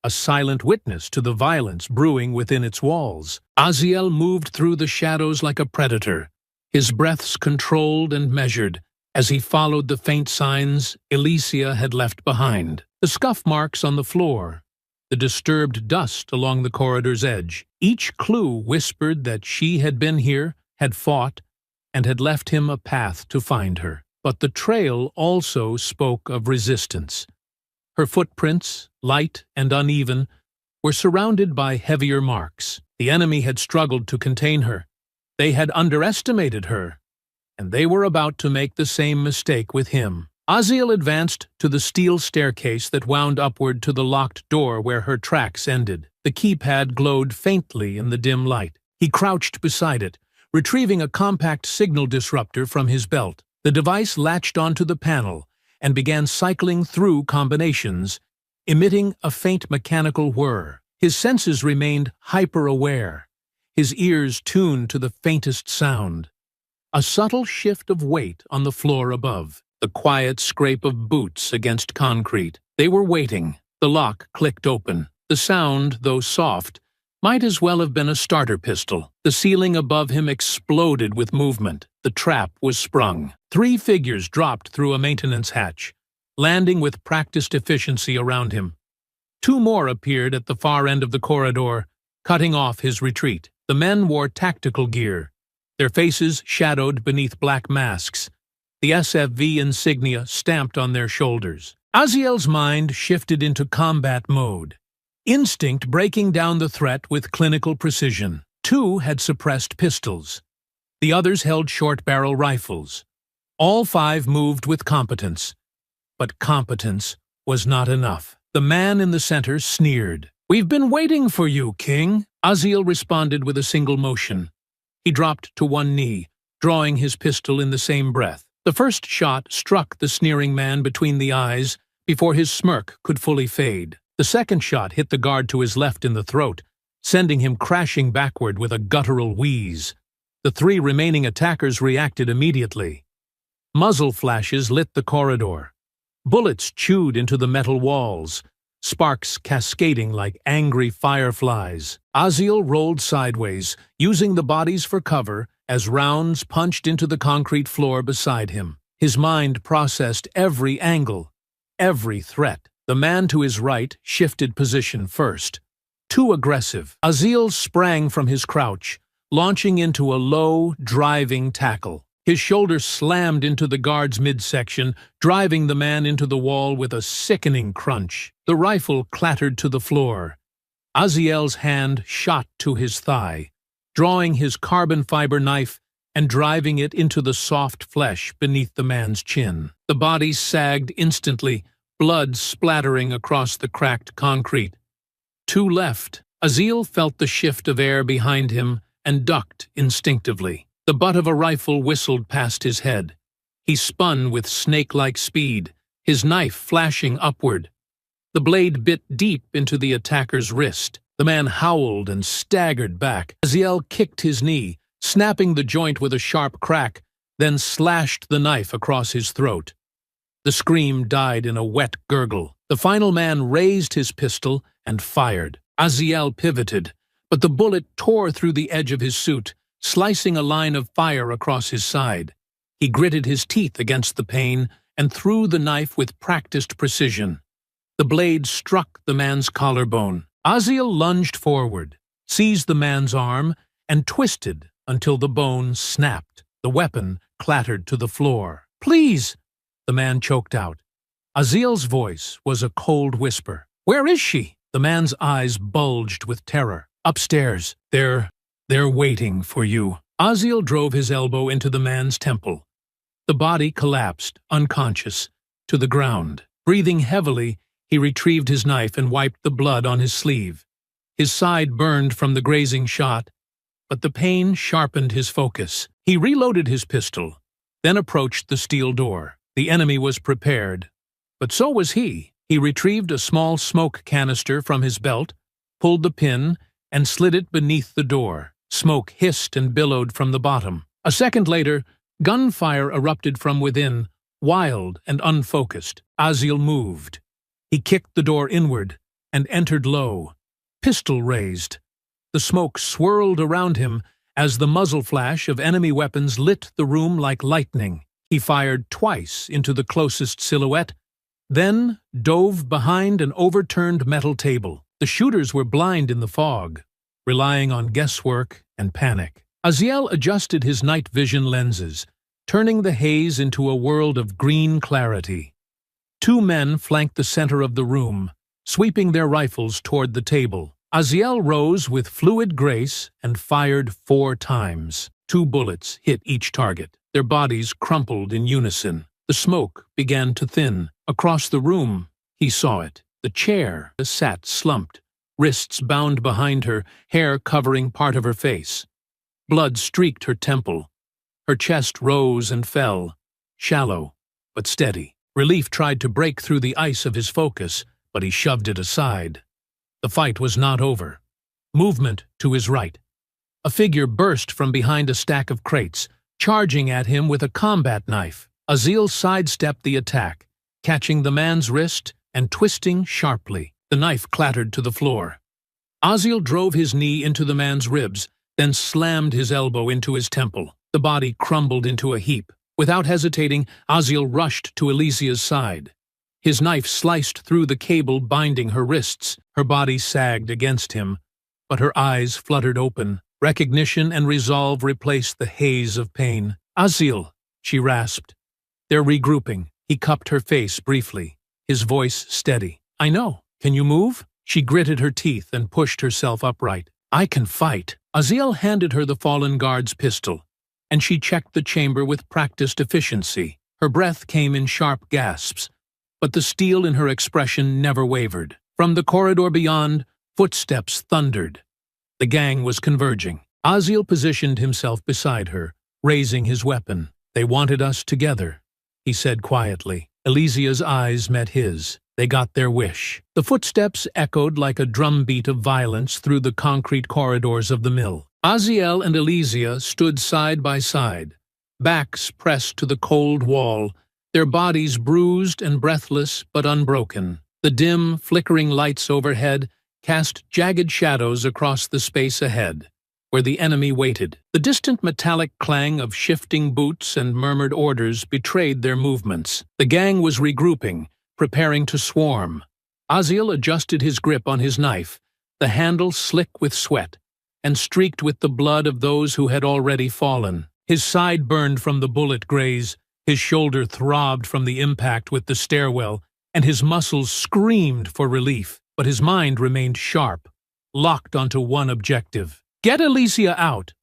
a silent witness to the violence brewing within its walls. Aziel moved through the shadows like a predator, his breaths controlled and measured, as he followed the faint signs Elysia had left behind. The scuff marks on the floor, the disturbed dust along the corridor's edge. Each clue whispered that she had been here, had fought, and had left him a path to find her. But the trail also spoke of resistance. Her footprints, light and uneven, were surrounded by heavier marks. The enemy had struggled to contain her. They had underestimated her, and they were about to make the same mistake with him. Aziel advanced to the steel staircase that wound upward to the locked door where her tracks ended. The keypad glowed faintly in the dim light. He crouched beside it, retrieving a compact signal disruptor from his belt. The device latched onto the panel and began cycling through combinations, emitting a faint mechanical whir. His senses remained hyper-aware, his ears tuned to the faintest sound. A subtle shift of weight on the floor above, the quiet scrape of boots against concrete. They were waiting. The lock clicked open. The sound, though soft, might as well have been a starter pistol. The ceiling above him exploded with movement. The trap was sprung. 3 figures dropped through a maintenance hatch, landing with practiced efficiency around him. 2 more appeared at the far end of the corridor, cutting off his retreat. The men wore tactical gear, their faces shadowed beneath black masks, the SFV insignia stamped on their shoulders. Aziel's mind shifted into combat mode, instinct breaking down the threat with clinical precision. 2 had suppressed pistols. The others held short-barrel rifles. All 5 moved with competence. But competence was not enough. The man in the center sneered. "We've been waiting for you, King." Aziel responded with a single motion. He dropped to one knee, drawing his pistol in the same breath. The first shot struck the sneering man between the eyes before his smirk could fully fade. The second shot hit the guard to his left in the throat, sending him crashing backward with a guttural wheeze. The 3 remaining attackers reacted immediately. Muzzle flashes lit the corridor. Bullets chewed into the metal walls, sparks cascading like angry fireflies. Aziel rolled sideways, using the bodies for cover as rounds punched into the concrete floor beside him. His mind processed every angle, every threat. The man to his right shifted position first. Too aggressive. Aziel sprang from his crouch, launching into a low, driving tackle. His shoulder slammed into the guard's midsection, driving the man into the wall with a sickening crunch. The rifle clattered to the floor. Aziel's hand shot to his thigh, drawing his carbon fiber knife and driving it into the soft flesh beneath the man's chin. The body sagged instantly, blood splattering across the cracked concrete. 2 left. Aziel felt the shift of air behind him and ducked instinctively. The butt of a rifle whistled past his head. He spun with snake-like speed, his knife flashing upward. The blade bit deep into the attacker's wrist. The man howled and staggered back. Aziel kicked his knee, snapping the joint with a sharp crack, then slashed the knife across his throat. The scream died in a wet gurgle. The final man raised his pistol and fired. Aziel pivoted, but the bullet tore through the edge of his suit, slicing a line of fire across his side. He gritted his teeth against the pain and threw the knife with practiced precision. The blade struck the man's collarbone. Aziel lunged forward, seized the man's arm, and twisted until the bone snapped. The weapon clattered to the floor. "Please!" the man choked out. Aziel's voice was a cold whisper. "Where is she?" The man's eyes bulged with terror. "Upstairs. They're waiting for you." Aziel drove his elbow into the man's temple. The body collapsed, unconscious, to the ground. Breathing heavily, he retrieved his knife and wiped the blood on his sleeve. His side burned from the grazing shot, but the pain sharpened his focus. He reloaded his pistol, then approached the steel door. The enemy was prepared, but so was he. He retrieved a small smoke canister from his belt, pulled the pin, and slid it beneath the door. Smoke hissed and billowed from the bottom. A second later, gunfire erupted from within, wild and unfocused. Aziel moved. He kicked the door inward and entered low, pistol raised. The smoke swirled around him as the muzzle flash of enemy weapons lit the room like lightning. He fired twice into the closest silhouette, then dove behind an overturned metal table. The shooters were blind in the fog, relying on guesswork and panic. Aziel adjusted his night vision lenses, turning the haze into a world of green clarity. Two men flanked the center of the room, sweeping their rifles toward the table. Aziel rose with fluid grace and fired 4 times. 2 bullets hit each target. Their bodies crumpled in unison. The smoke began to thin. Across the room, he saw it. The chair sat slumped, wrists bound behind her, hair covering part of her face. Blood streaked her temple. Her chest rose and fell, shallow but steady. Relief tried to break through the ice of his focus, but he shoved it aside. The fight was not over. Movement to his right. A figure burst from behind a stack of crates, charging at him with a combat knife. Aziel sidestepped the attack, catching the man's wrist and twisting sharply. The knife clattered to the floor. Aziel drove his knee into the man's ribs, then slammed his elbow into his temple. The body crumbled into a heap. Without hesitating, Aziel rushed to Elysia's side. His knife sliced through the cable binding her wrists. Her body sagged against him, but her eyes fluttered open. Recognition and resolve replaced the haze of pain. "Aziel," she rasped. "They're regrouping." He cupped her face briefly, his voice steady. "I know. Can you move?" She gritted her teeth and pushed herself upright. "I can fight." Aziel handed her the fallen guard's pistol, and she checked the chamber with practiced efficiency. Her breath came in sharp gasps, but the steel in her expression never wavered. From the corridor beyond, footsteps thundered. The gang was converging. Aziel positioned himself beside her, raising his weapon. "They wanted us together," he said quietly. Elysia's eyes met his. They got their wish. The footsteps echoed like a drumbeat of violence through the concrete corridors of the mill. Aziel and Elysia stood side by side, backs pressed to the cold wall, their bodies bruised and breathless but unbroken. The dim, flickering lights overhead cast jagged shadows across the space ahead, where the enemy waited. The distant metallic clang of shifting boots and murmured orders betrayed their movements. The gang was regrouping, preparing to swarm. Aziel adjusted his grip on his knife, the handle slick with sweat, and streaked with the blood of those who had already fallen. His side burned from the bullet graze, his shoulder throbbed from the impact with the stairwell, and his muscles screamed for relief. But his mind remained sharp, locked onto one objective. "Get Elysia out!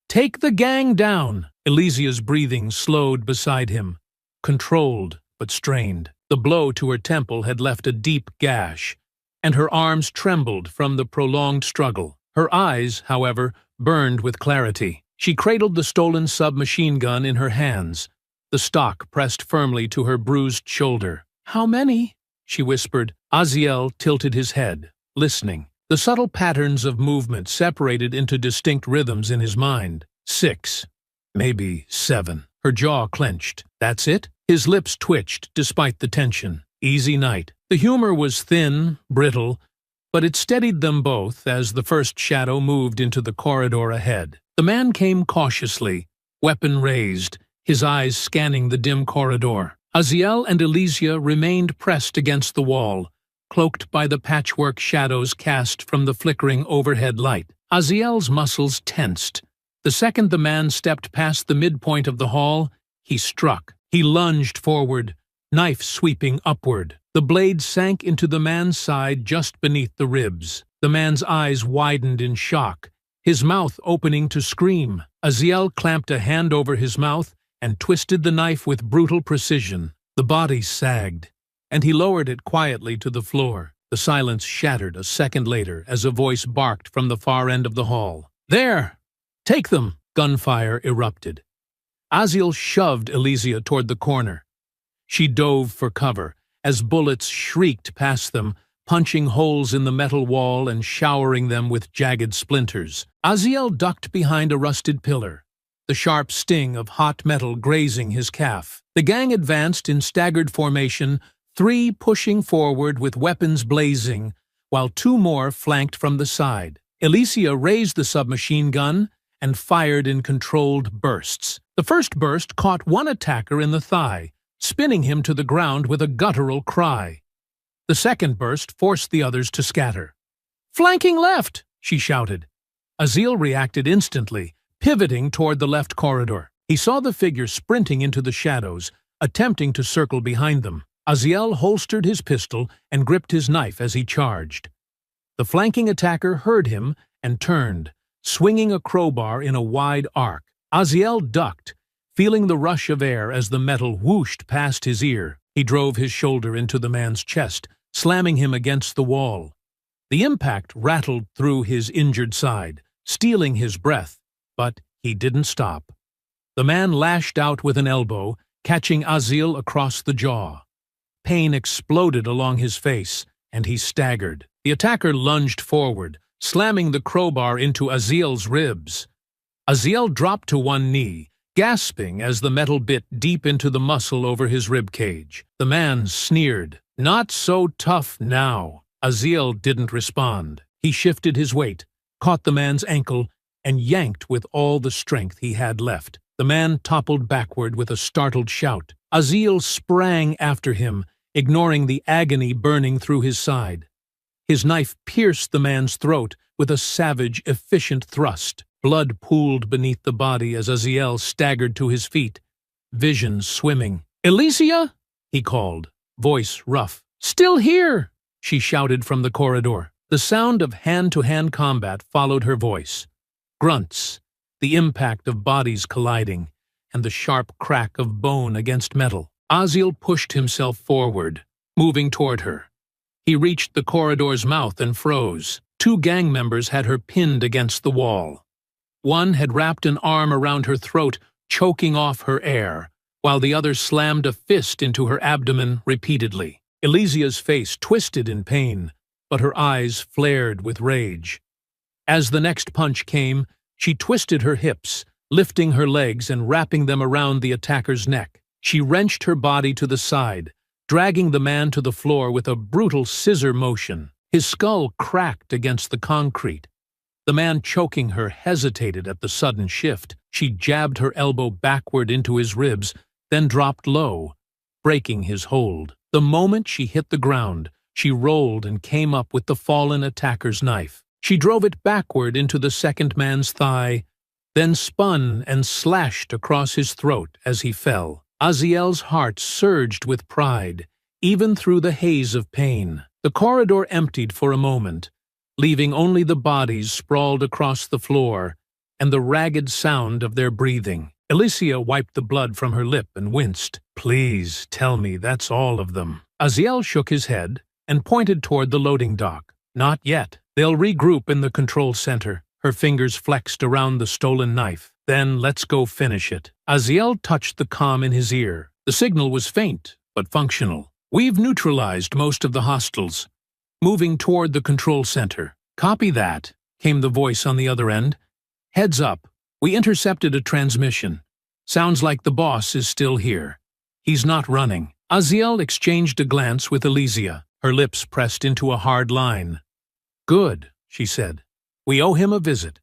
Take the gang down!" Elysia's breathing slowed beside him, controlled but strained. The blow to her temple had left a deep gash, and her arms trembled from the prolonged struggle. Her eyes, however, burned with clarity. She cradled the stolen submachine gun in her hands, the stock pressed firmly to her bruised shoulder. "How many?" she whispered. Aziel tilted his head, listening. The subtle patterns of movement separated into distinct rhythms in his mind. 6, maybe 7. Her jaw clenched. "That's it?" His lips twitched despite the tension. "Easy night." The humor was thin, brittle, but it steadied them both as the first shadow moved into the corridor ahead. The man came cautiously, weapon raised, his eyes scanning the dim corridor. Aziel and Elysia remained pressed against the wall, cloaked by the patchwork shadows cast from the flickering overhead light. Aziel's muscles tensed. The second the man stepped past the midpoint of the hall, he struck. He lunged forward, knife sweeping upward. The blade sank into the man's side just beneath the ribs. The man's eyes widened in shock, his mouth opening to scream. Aziel clamped a hand over his mouth and twisted the knife with brutal precision. The body sagged, and he lowered it quietly to the floor. The silence shattered a second later as a voice barked from the far end of the hall. "There! Take them!" Gunfire erupted. Aziel shoved Elysia toward the corner. She dove for cover as bullets shrieked past them, punching holes in the metal wall and showering them with jagged splinters. Aziel ducked behind a rusted pillar, the sharp sting of hot metal grazing his calf. The gang advanced in staggered formation, 3 pushing forward with weapons blazing, while 2 more flanked from the side. Elysia raised the submachine gun and fired in controlled bursts. The first burst caught one attacker in the thigh, spinning him to the ground with a guttural cry. The second burst forced the others to scatter. "Flanking left!" she shouted. Aziel reacted instantly, pivoting toward the left corridor. He saw the figure sprinting into the shadows, attempting to circle behind them. Aziel holstered his pistol and gripped his knife as he charged. The flanking attacker heard him and turned, swinging a crowbar in a wide arc. Aziel ducked, feeling the rush of air as the metal whooshed past his ear. He drove his shoulder into the man's chest, slamming him against the wall. The impact rattled through his injured side, stealing his breath, but he didn't stop. The man lashed out with an elbow, catching Aziel across the jaw. Pain exploded along his face, and he staggered. The attacker lunged forward, slamming the crowbar into Aziel's ribs. Aziel dropped to one knee, gasping as the metal bit deep into the muscle over his rib cage. The man sneered. "Not so tough now." Aziel didn't respond. He shifted his weight, caught the man's ankle, and yanked with all the strength he had left. The man toppled backward with a startled shout. Aziel sprang after him, ignoring the agony burning through his side. His knife pierced the man's throat with a savage, efficient thrust. Blood pooled beneath the body as Aziel staggered to his feet, vision swimming. "Elysia!" he called, voice rough. "Still here!" she shouted from the corridor. The sound of hand-to-hand combat followed her voice. Grunts, the impact of bodies colliding, and the sharp crack of bone against metal. Aziel pushed himself forward, moving toward her. He reached the corridor's mouth and froze. Two gang members had her pinned against the wall. One had wrapped an arm around her throat, choking off her air, while the other slammed a fist into her abdomen repeatedly. Elysia's face twisted in pain, but her eyes flared with rage. As the next punch came, she twisted her hips, lifting her legs and wrapping them around the attacker's neck. She wrenched her body to the side, dragging the man to the floor with a brutal scissor motion. His skull cracked against the concrete. The man choking her hesitated at the sudden shift. She jabbed her elbow backward into his ribs, then dropped low, breaking his hold. The moment she hit the ground, she rolled and came up with the fallen attacker's knife. She drove it backward into the second man's thigh, then spun and slashed across his throat as he fell. Aziel's heart surged with pride, even through the haze of pain. The corridor emptied for a moment, leaving only the bodies sprawled across the floor and the ragged sound of their breathing. Elysia wiped the blood from her lip and winced. "Please tell me that's all of them." Aziel shook his head and pointed toward the loading dock. "Not yet. They'll regroup in the control center." Her fingers flexed around the stolen knife. "Then let's go finish it." Aziel touched the comm in his ear. The signal was faint, but functional. "We've neutralized most of the hostiles. Moving toward the control center." "Copy that," came the voice on the other end. "Heads up. We intercepted a transmission. Sounds like the boss is still here. He's not running." Aziel exchanged a glance with Elysia, her lips pressed into a hard line. "Good," she said. "We owe him a visit."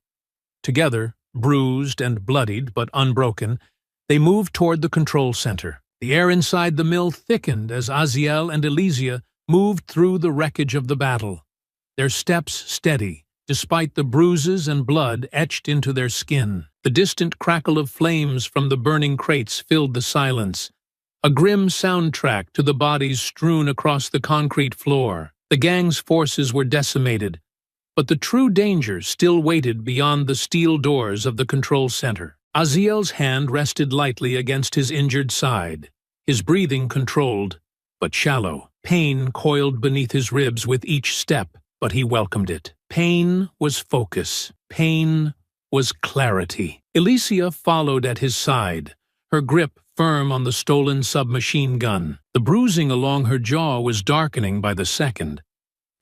Together, bruised and bloodied but unbroken, they moved toward the control center. The air inside the mill thickened as Aziel and Elysia moved through the wreckage of the battle, their steps steady, despite the bruises and blood etched into their skin. The distant crackle of flames from the burning crates filled the silence, a grim soundtrack to the bodies strewn across the concrete floor. The gang's forces were decimated, but the true danger still waited beyond the steel doors of the control center. Aziel's hand rested lightly against his injured side, his breathing controlled, but shallow. Pain coiled beneath his ribs with each step, but he welcomed it. Pain was focus. Pain was clarity. Elysia followed at his side, her grip firm on the stolen submachine gun. The bruising along her jaw was darkening by the second,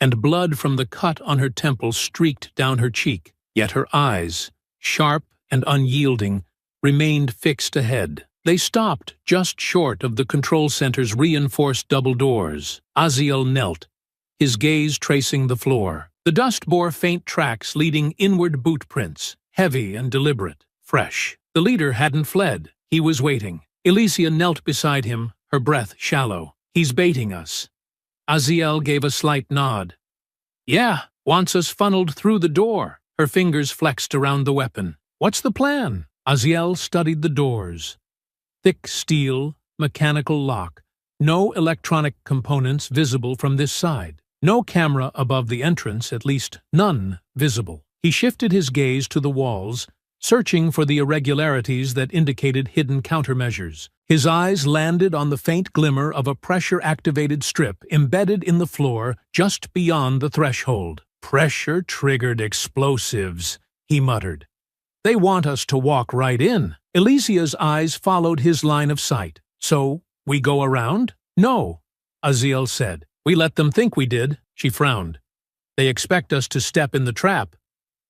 and blood from the cut on her temple streaked down her cheek. Yet her eyes, sharp and unyielding, remained fixed ahead. They stopped just short of the control center's reinforced double doors. Aziel knelt, his gaze tracing the floor. The dust bore faint tracks leading inward boot prints, heavy and deliberate, fresh. The leader hadn't fled. He was waiting. Elysia knelt beside him, her breath shallow. "He's baiting us." Aziel gave a slight nod. "Yeah, Wants us funneled through the door. Her fingers flexed around the weapon. What's the plan? Aziel studied the doors. Thick steel, mechanical lock. No electronic components visible from this side. No camera above the entrance, at least none visible. He shifted his gaze to the walls, searching for the irregularities that indicated hidden countermeasures. His eyes landed on the faint glimmer of a pressure-activated strip embedded in the floor just beyond the threshold. Pressure-triggered explosives, he muttered. They want us to walk right in. Alicia's eyes followed his line of sight. So, we go around? No, Aziel said. We let them think we did. She frowned. They expect us to step in the trap.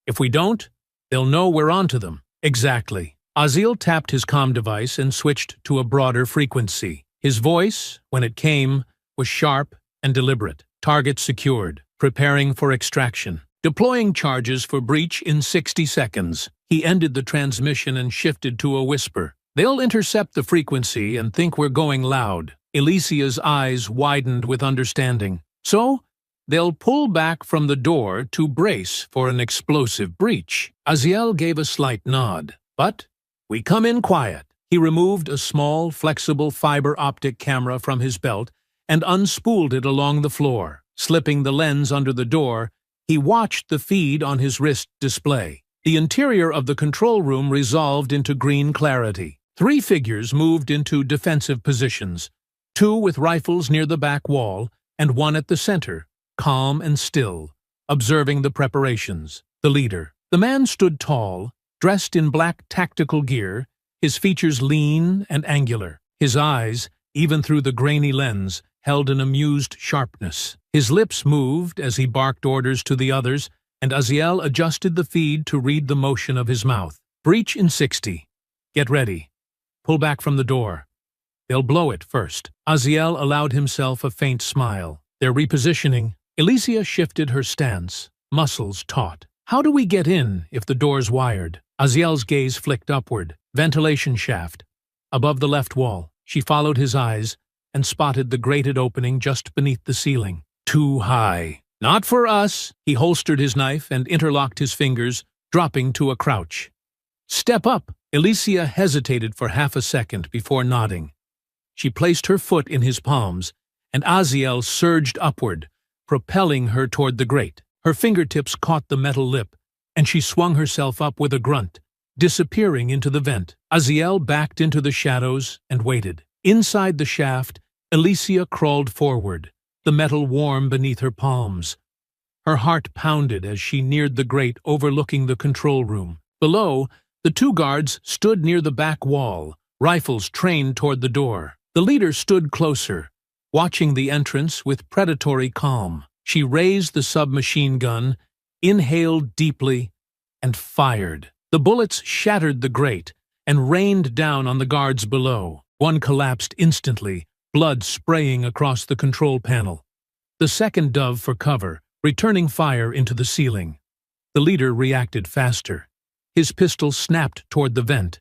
If we don't, they'll know we're onto them. Exactly. Aziel tapped his comm device and switched to a broader frequency. His voice, when it came, was sharp and deliberate. Target secured. Preparing for extraction. Deploying charges for breach in 60 seconds. He ended the transmission and shifted to a whisper. They'll intercept the frequency and think we're going loud. Alicia's eyes widened with understanding. So, they'll pull back from the door to brace for an explosive breach. Aziel gave a slight nod. But we come in quiet. He removed a small, flexible fiber optic camera from his belt and unspooled it along the floor. Slipping the lens under the door, he watched the feed on his wrist display. The interior of the control room resolved into green clarity. 3 figures moved into defensive positions, 2 with rifles near the back wall and 1 at the center, calm and still, observing the preparations. The leader. The man stood tall, dressed in black tactical gear, his features lean and angular. His eyes, even through the grainy lens, held an amused sharpness. His lips moved as he barked orders to the others, and Aziel adjusted the feed to read the motion of his mouth. Breach in 60. Get ready. Pull back from the door. They'll blow it first. Aziel allowed himself a faint smile. They're repositioning. Alicia shifted her stance, muscles taut. How do we get in if the door's wired? Aziel's gaze flicked upward. Ventilation shaft. Above the left wall. She followed his eyes and spotted the grated opening just beneath the ceiling. Too high. Not for us. He holstered his knife and interlocked his fingers, dropping to a crouch. Step up. Alicia hesitated for half a second before nodding. She placed her foot in his palms, and Aziel surged upward, propelling her toward the grate. Her fingertips caught the metal lip, and she swung herself up with a grunt, disappearing into the vent. Aziel backed into the shadows and waited. Inside the shaft, Alicia crawled forward, the metal warm beneath her palms. Her heart pounded as she neared the grate overlooking the control room. Below, the 2 guards stood near the back wall, rifles trained toward the door. The leader stood closer, watching the entrance with predatory calm. She raised the submachine gun, inhaled deeply, and fired. The bullets shattered the grate and rained down on the guards below. One collapsed instantly, blood spraying across the control panel. The second dove for cover, returning fire into the ceiling. The leader reacted faster. His pistol snapped toward the vent.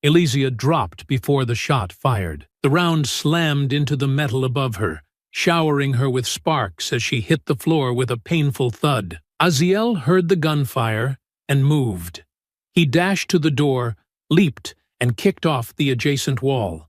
Alicia dropped before the shot fired. The round slammed into the metal above her, showering her with sparks as she hit the floor with a painful thud. Aziel heard the gunfire and moved. He dashed to the door, leaped, and kicked off the adjacent wall.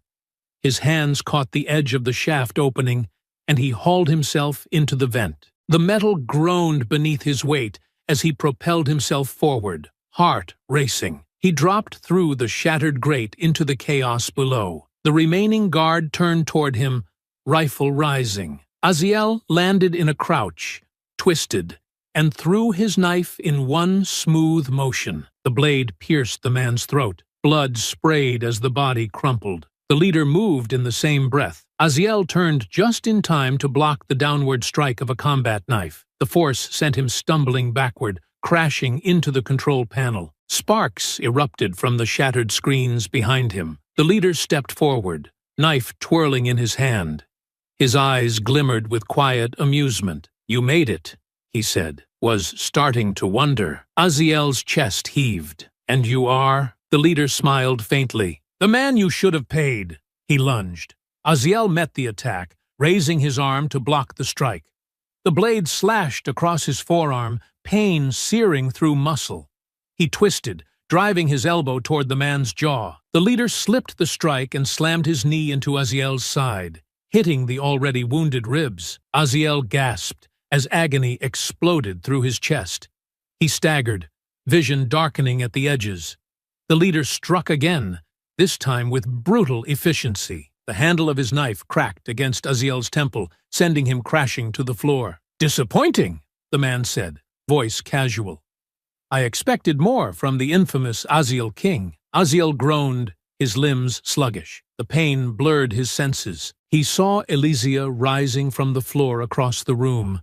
His hands caught the edge of the shaft opening, and he hauled himself into the vent. The metal groaned beneath his weight as he propelled himself forward, heart racing. He dropped through the shattered grate into the chaos below. The remaining guard turned toward him, rifle rising. Aziel landed in a crouch, twisted, and threw his knife in one smooth motion. The blade pierced the man's throat. Blood sprayed as the body crumpled. The leader moved in the same breath. Aziel turned just in time to block the downward strike of a combat knife. The force sent him stumbling backward, crashing into the control panel. Sparks erupted from the shattered screens behind him. The leader stepped forward, knife twirling in his hand. His eyes glimmered with quiet amusement. "You made it," he said. "Was starting to wonder." Aziel's chest heaved. "And you are?" The leader smiled faintly. "The man you should have paid." He lunged. Aziel met the attack, raising his arm to block the strike. The blade slashed across his forearm, pain searing through muscle. He twisted, driving his elbow toward the man's jaw. The leader slipped the strike and slammed his knee into Aziel's side, hitting the already wounded ribs. Aziel gasped as agony exploded through his chest. He staggered, vision darkening at the edges. The leader struck again, this time with brutal efficiency. The handle of his knife cracked against Aziel's temple, sending him crashing to the floor. "Disappointing," the man said, voice casual. "I expected more from the infamous Aziel King." Aziel groaned, his limbs sluggish. The pain blurred his senses. He saw Elysia rising from the floor across the room,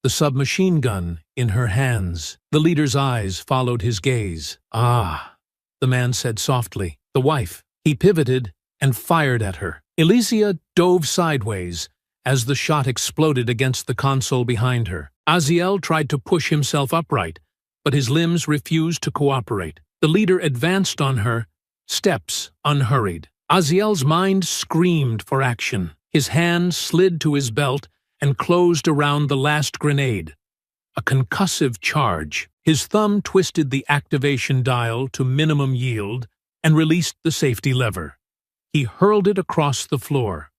the submachine gun in her hands. The leader's eyes followed his gaze. "Ah," the man said softly. "The wife." He pivoted and fired at her. Elysia dove sideways as the shot exploded against the console behind her. Aziel tried to push himself upright, but his limbs refused to cooperate. The leader advanced on her, steps unhurried. Aziel's mind screamed for action. His hand slid to his belt and closed around the last grenade. A concussive charge. His thumb twisted the activation dial to minimum yield and released the safety lever. He hurled it across the floor.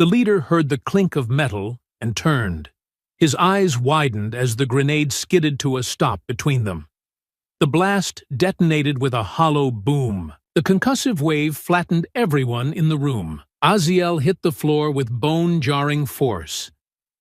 The leader heard the clink of metal and turned. His eyes widened as the grenade skidded to a stop between them. The blast detonated with a hollow boom. The concussive wave flattened everyone in the room. Aziel hit the floor with bone-jarring force.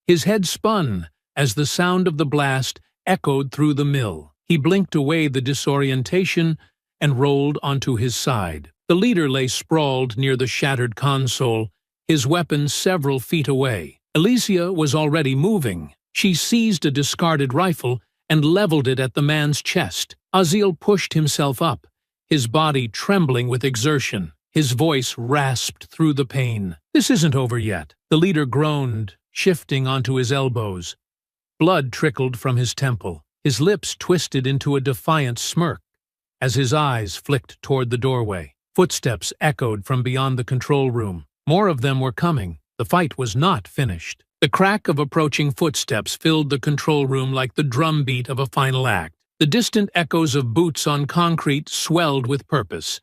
His head spun as the sound of the blast echoed through the mill. He blinked away the disorientation and rolled onto his side. The leader lay sprawled near the shattered console, his weapon several feet away. Elysia was already moving. She seized a discarded rifle and leveled it at the man's chest. Aziel pushed himself up, his body trembling with exertion. His voice rasped through the pain. "This isn't over yet." The leader groaned, shifting onto his elbows. Blood trickled from his temple. His lips twisted into a defiant smirk as his eyes flicked toward the doorway. Footsteps echoed from beyond the control room. More of them were coming. The fight was not finished. The crack of approaching footsteps filled the control room like the drumbeat of a final act. The distant echoes of boots on concrete swelled with purpose,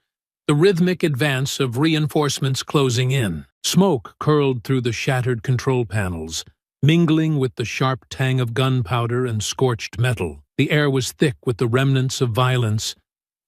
the rhythmic advance of reinforcements closing in. Smoke curled through the shattered control panels, mingling with the sharp tang of gunpowder and scorched metal. The air was thick with the remnants of violence,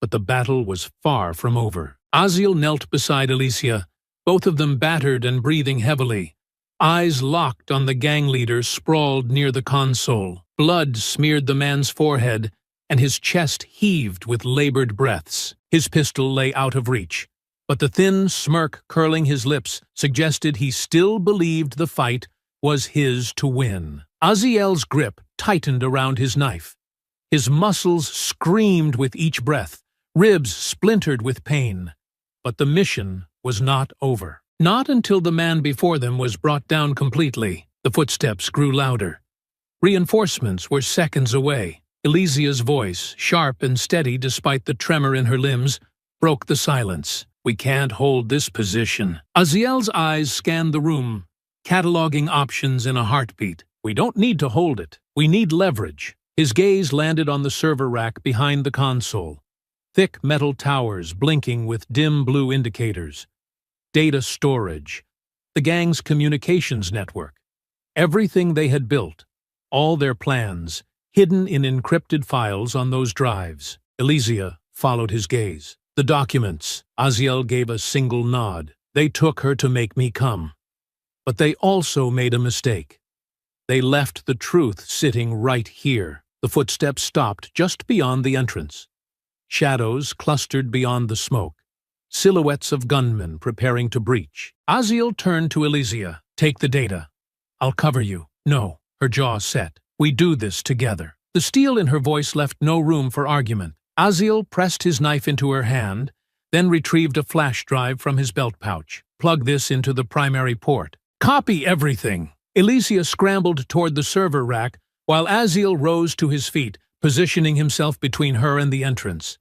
but the battle was far from over. Aziel knelt beside Elysia, both of them battered and breathing heavily. Eyes locked on the gang leader sprawled near the console. Blood smeared the man's forehead, and his chest heaved with labored breaths. His pistol lay out of reach, but the thin smirk curling his lips suggested he still believed the fight was his to win. Aziel's grip tightened around his knife. His muscles screamed with each breath, ribs splintered with pain. But the mission was not over. Not until the man before them was brought down completely. The footsteps grew louder. Reinforcements were seconds away. Elysia's voice, sharp and steady despite the tremor in her limbs, broke the silence. "We can't hold this position." Aziel's eyes scanned the room, cataloging options in a heartbeat. "We don't need to hold it. We need leverage." His gaze landed on the server rack behind the console. Thick metal towers blinking with dim blue indicators. Data storage. The gang's communications network. Everything they had built. All their plans, hidden in encrypted files on those drives. Elysia followed his gaze. "The documents." Aziel gave a single nod. "They took her to make me come. But they also made a mistake. They left the truth sitting right here." The footsteps stopped just beyond the entrance. Shadows clustered beyond the smoke. Silhouettes of gunmen preparing to breach. Aziel turned to Elysia. "Take the data. I'll cover you." "No." Her jaw set. "We do this together." The steel in her voice left no room for argument. Aziel pressed his knife into her hand, then retrieved a flash drive from his belt pouch. "Plug this into the primary port. Copy everything." Elysia scrambled toward the server rack, while Aziel rose to his feet, positioning himself between her and the entrance.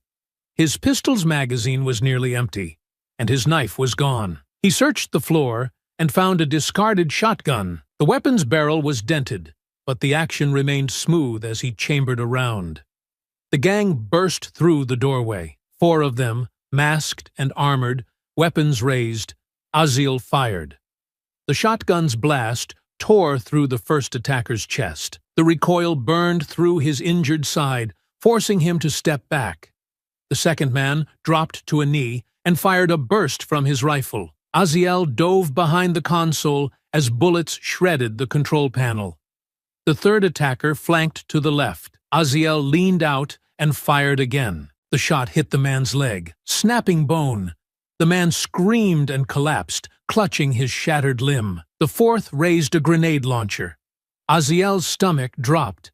His pistol's magazine was nearly empty, and his knife was gone. He searched the floor and found a discarded shotgun. The weapon's barrel was dented, but the action remained smooth as he chambered around. The gang burst through the doorway. 4 of them, masked and armored, weapons raised. Aziel fired. The shotgun's blast tore through the first attacker's chest. The recoil burned through his injured side, forcing him to step back. The second man dropped to a knee and fired a burst from his rifle. Aziel dove behind the console as bullets shredded the control panel. The third attacker flanked to the left. Aziel leaned out and fired again. The shot hit the man's leg, snapping bone. The man screamed and collapsed, clutching his shattered limb. The fourth raised a grenade launcher. Aziel's stomach dropped.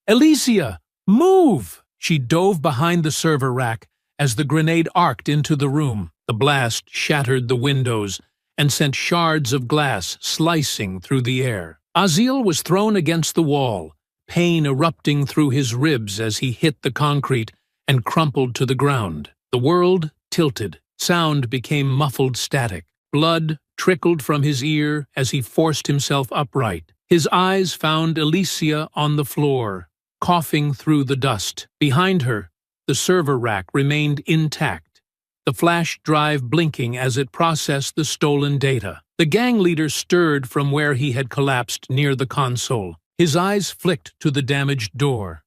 "Alicia, move!" She dove behind the server rack as the grenade arced into the room. The blast shattered the windows and sent shards of glass slicing through the air. Aziel was thrown against the wall, pain erupting through his ribs as he hit the concrete and crumpled to the ground. The world tilted. Sound became muffled static. Blood trickled from his ear as he forced himself upright. His eyes found Alicia on the floor, coughing through the dust. Behind her, the server rack remained intact, the flash drive blinking as it processed the stolen data. The gang leader stirred from where he had collapsed near the console. His eyes flicked to the damaged door.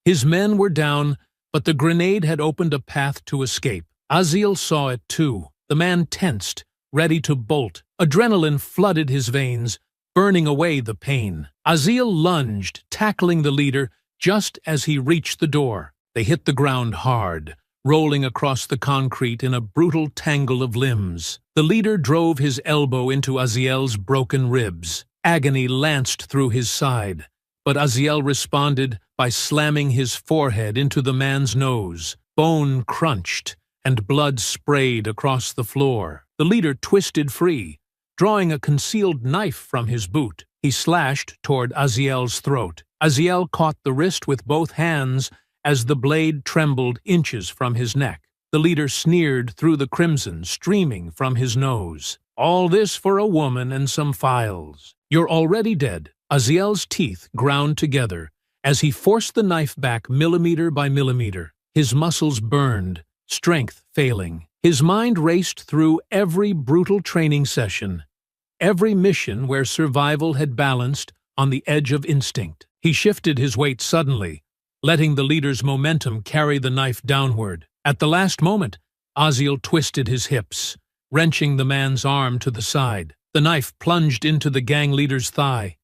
His men were down, but the grenade had opened a path to escape. Aziel saw it too. The man tensed, ready to bolt. Adrenaline flooded his veins, burning away the pain. Aziel lunged, tackling the leader just as he reached the door. They hit the ground hard, rolling across the concrete in a brutal tangle of limbs. The leader drove his elbow into Aziel's broken ribs. Agony lanced through his side, but Aziel responded by slamming his forehead into the man's nose. Bone crunched, and blood sprayed across the floor. The leader twisted free, drawing a concealed knife from his boot. He slashed toward Aziel's throat. Aziel caught the wrist with both hands as the blade trembled inches from his neck. The leader sneered through the crimson streaming from his nose. "All this for a woman and some files. You're already dead." Aziel's teeth ground together as he forced the knife back millimeter by millimeter. His muscles burned, strength failing. His mind raced through every brutal training session, every mission where survival had balanced on the edge of instinct. He shifted his weight suddenly, letting the leader's momentum carry the knife downward. At the last moment, Aziel twisted his hips, wrenching the man's arm to the side. The knife plunged into the gang leader's thigh.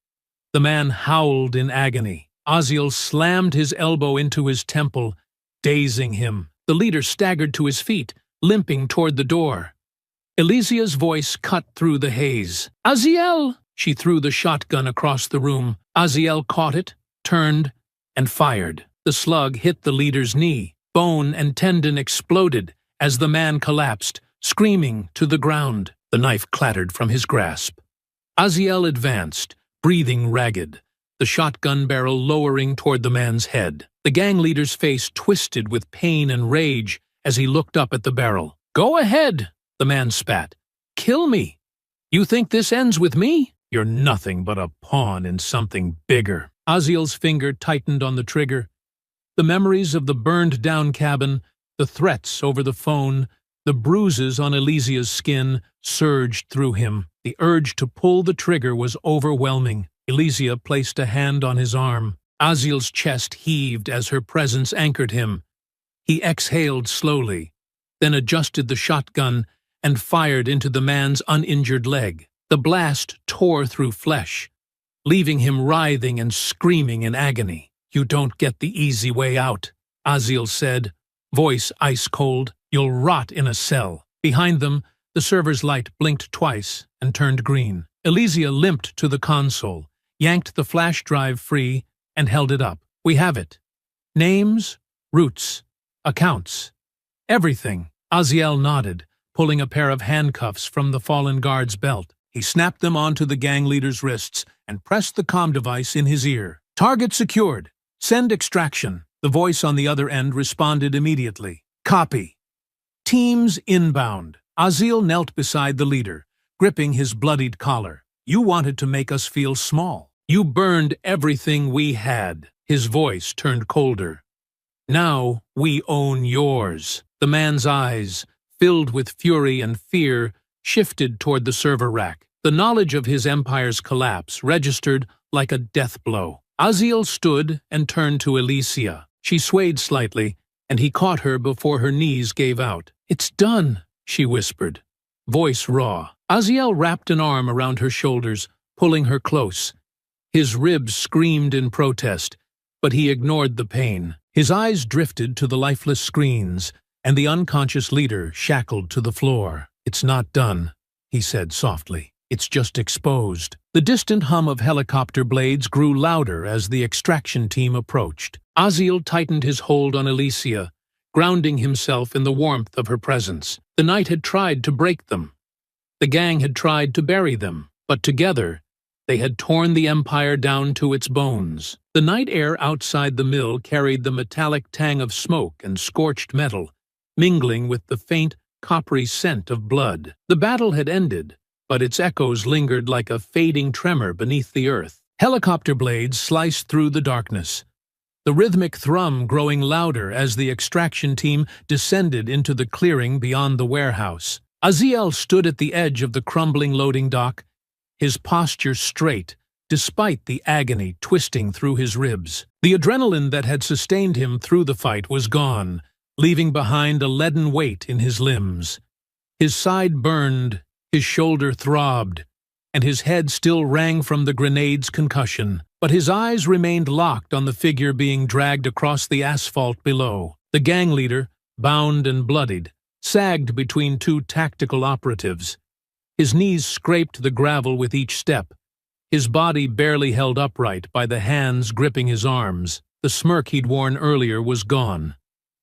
The man howled in agony. Aziel slammed his elbow into his temple, dazing him. The leader staggered to his feet, limping toward the door. Alicia's voice cut through the haze. "Aziel!" She threw the shotgun across the room. Aziel caught it, turned, and fired. The slug hit the leader's knee. Bone and tendon exploded as the man collapsed, screaming to the ground. The knife clattered from his grasp. Aziel advanced, breathing ragged, the shotgun barrel lowering toward the man's head. The gang leader's face twisted with pain and rage as he looked up at the barrel. "Go ahead," the man spat. "Kill me. You think this ends with me? You're nothing but a pawn in something bigger." Aziel's finger tightened on the trigger. The memories of the burned-down cabin, the threats over the phone, the bruises on Alicia's skin surged through him. The urge to pull the trigger was overwhelming. Alicia placed a hand on his arm. Aziel's chest heaved as her presence anchored him. He exhaled slowly, then adjusted the shotgun and fired into the man's uninjured leg. The blast tore through flesh, leaving him writhing and screaming in agony. "You don't get the easy way out," Aziel said, voice ice-cold. "You'll rot in a cell." Behind them, the server's light blinked twice and turned green. Alicia limped to the console, yanked the flash drive free, and held it up. "We have it. Names, routes, accounts, everything." Aziel nodded, pulling a pair of handcuffs from the fallen guard's belt. He snapped them onto the gang leader's wrists and pressed the comm device in his ear. "Target secured. Send extraction." The voice on the other end responded immediately. "Copy. Teams inbound." Aziel knelt beside the leader, gripping his bloodied collar. "You wanted to make us feel small. You burned everything we had." His voice turned colder. "Now we own yours." The man's eyes, filled with fury and fear, shifted toward the server rack. The knowledge of his empire's collapse registered like a death blow. Aziel stood and turned to Alicia. She swayed slightly, and he caught her before her knees gave out. "It's done," she whispered, voice raw. Aziel wrapped an arm around her shoulders, pulling her close. His ribs screamed in protest, but he ignored the pain. His eyes drifted to the lifeless screens, and the unconscious leader shackled to the floor. "It's not done," he said softly. "It's just exposed." The distant hum of helicopter blades grew louder as the extraction team approached. Aziel tightened his hold on Alicia, grounding himself in the warmth of her presence. The night had tried to break them. The gang had tried to bury them, but together they had torn the empire down to its bones. The night air outside the mill carried the metallic tang of smoke and scorched metal, mingling with the faint, coppery scent of blood. The battle had ended, but its echoes lingered like a fading tremor beneath the earth. Helicopter blades sliced through the darkness, the rhythmic thrum growing louder as the extraction team descended into the clearing beyond the warehouse. Aziel stood at the edge of the crumbling loading dock, his posture straight, despite the agony twisting through his ribs. The adrenaline that had sustained him through the fight was gone, leaving behind a leaden weight in his limbs. His side burned, his shoulder throbbed, and his head still rang from the grenade's concussion. But his eyes remained locked on the figure being dragged across the asphalt below. The gang leader, bound and bloodied, sagged between two tactical operatives. His knees scraped the gravel with each step, his body barely held upright by the hands gripping his arms. The smirk he'd worn earlier was gone,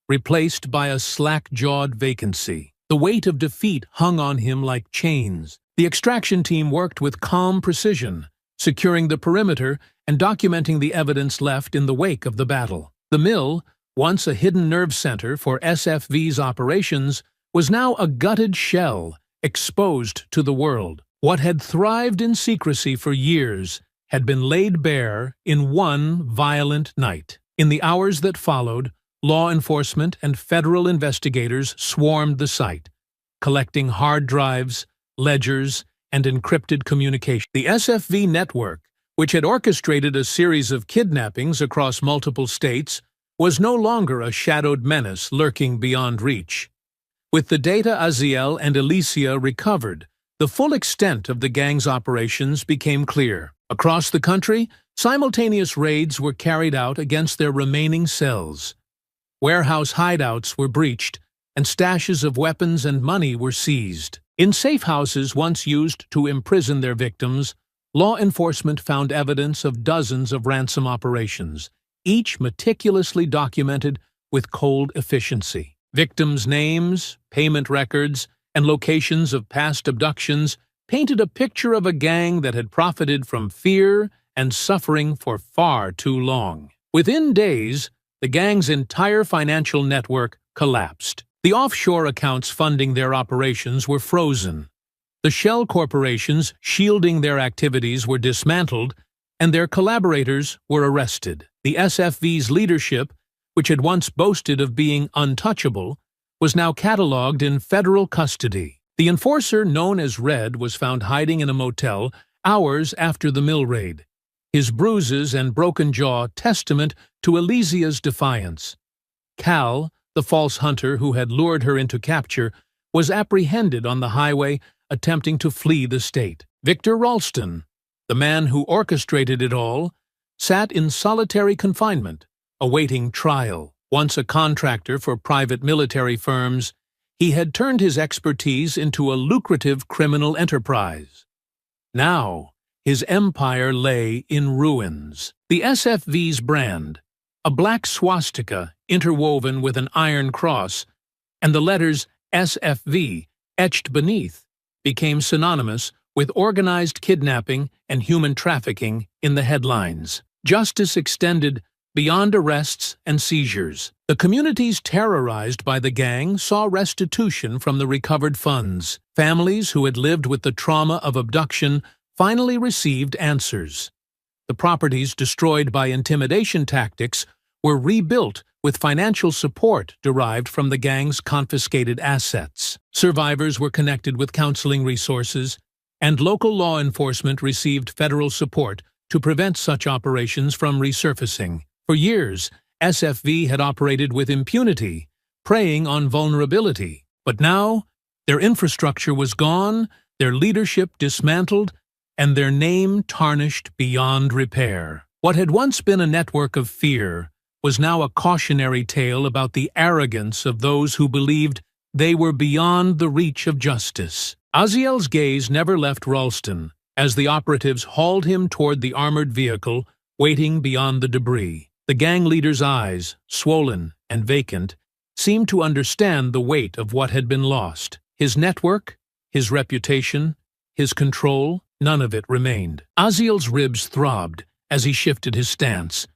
replaced by a slack-jawed vacancy. The weight of defeat hung on him like chains. The extraction team worked with calm precision, securing the perimeter and documenting the evidence left in the wake of the battle. The mill, once a hidden nerve center for SFV's operations, was now a gutted shell, exposed to the world. What had thrived in secrecy for years had been laid bare in one violent night. In the hours that followed, law enforcement and federal investigators swarmed the site, collecting hard drives, ledgers, and encrypted communication. The SFV network, which had orchestrated a series of kidnappings across multiple states, was no longer a shadowed menace lurking beyond reach. With the data Aziel and Alicia recovered, the full extent of the gang's operations became clear. Across the country, simultaneous raids were carried out against their remaining cells. Warehouse hideouts were breached, and stashes of weapons and money were seized. In safe houses once used to imprison their victims, law enforcement found evidence of dozens of ransom operations, each meticulously documented with cold efficiency. Victims' names, payment records, and locations of past abductions painted a picture of a gang that had profited from fear and suffering for far too long. Within days, the gang's entire financial network collapsed. The offshore accounts funding their operations were frozen. The shell corporations shielding their activities were dismantled, and their collaborators were arrested. The SFV's leadership, which had once boasted of being untouchable, was now catalogued in federal custody. The enforcer known as Red was found hiding in a motel hours after the mill raid, his bruises and broken jaw testament to Alicia's defiance. Cal, the false hunter who had lured her into capture, was apprehended on the highway attempting to flee the state. Victor Ralston, the man who orchestrated it all, sat in solitary confinement, awaiting trial. Once a contractor for private military firms, he had turned his expertise into a lucrative criminal enterprise. Now, his empire lay in ruins. The SFV's brand, a black swastika interwoven with an iron cross, and the letters SFV etched beneath, became synonymous with organized kidnapping and human trafficking in the headlines. Justice extended beyond arrests and seizures. The communities terrorized by the gang saw restitution from the recovered funds. Families who had lived with the trauma of abduction finally received answers. The properties destroyed by intimidation tactics were rebuilt with financial support derived from the gang's confiscated assets. Survivors were connected with counseling resources, and local law enforcement received federal support to prevent such operations from resurfacing. For years, SFV had operated with impunity, preying on vulnerability. But now, their infrastructure was gone, their leadership dismantled, and their name tarnished beyond repair. What had once been a network of fear was now a cautionary tale about the arrogance of those who believed they were beyond the reach of justice. Aziel's gaze never left Ralston as the operatives hauled him toward the armored vehicle waiting beyond the debris. The gang leader's eyes, swollen and vacant, seemed to understand the weight of what had been lost. His network, his reputation, his control, none of it remained. Aziel's ribs throbbed as he shifted his stance,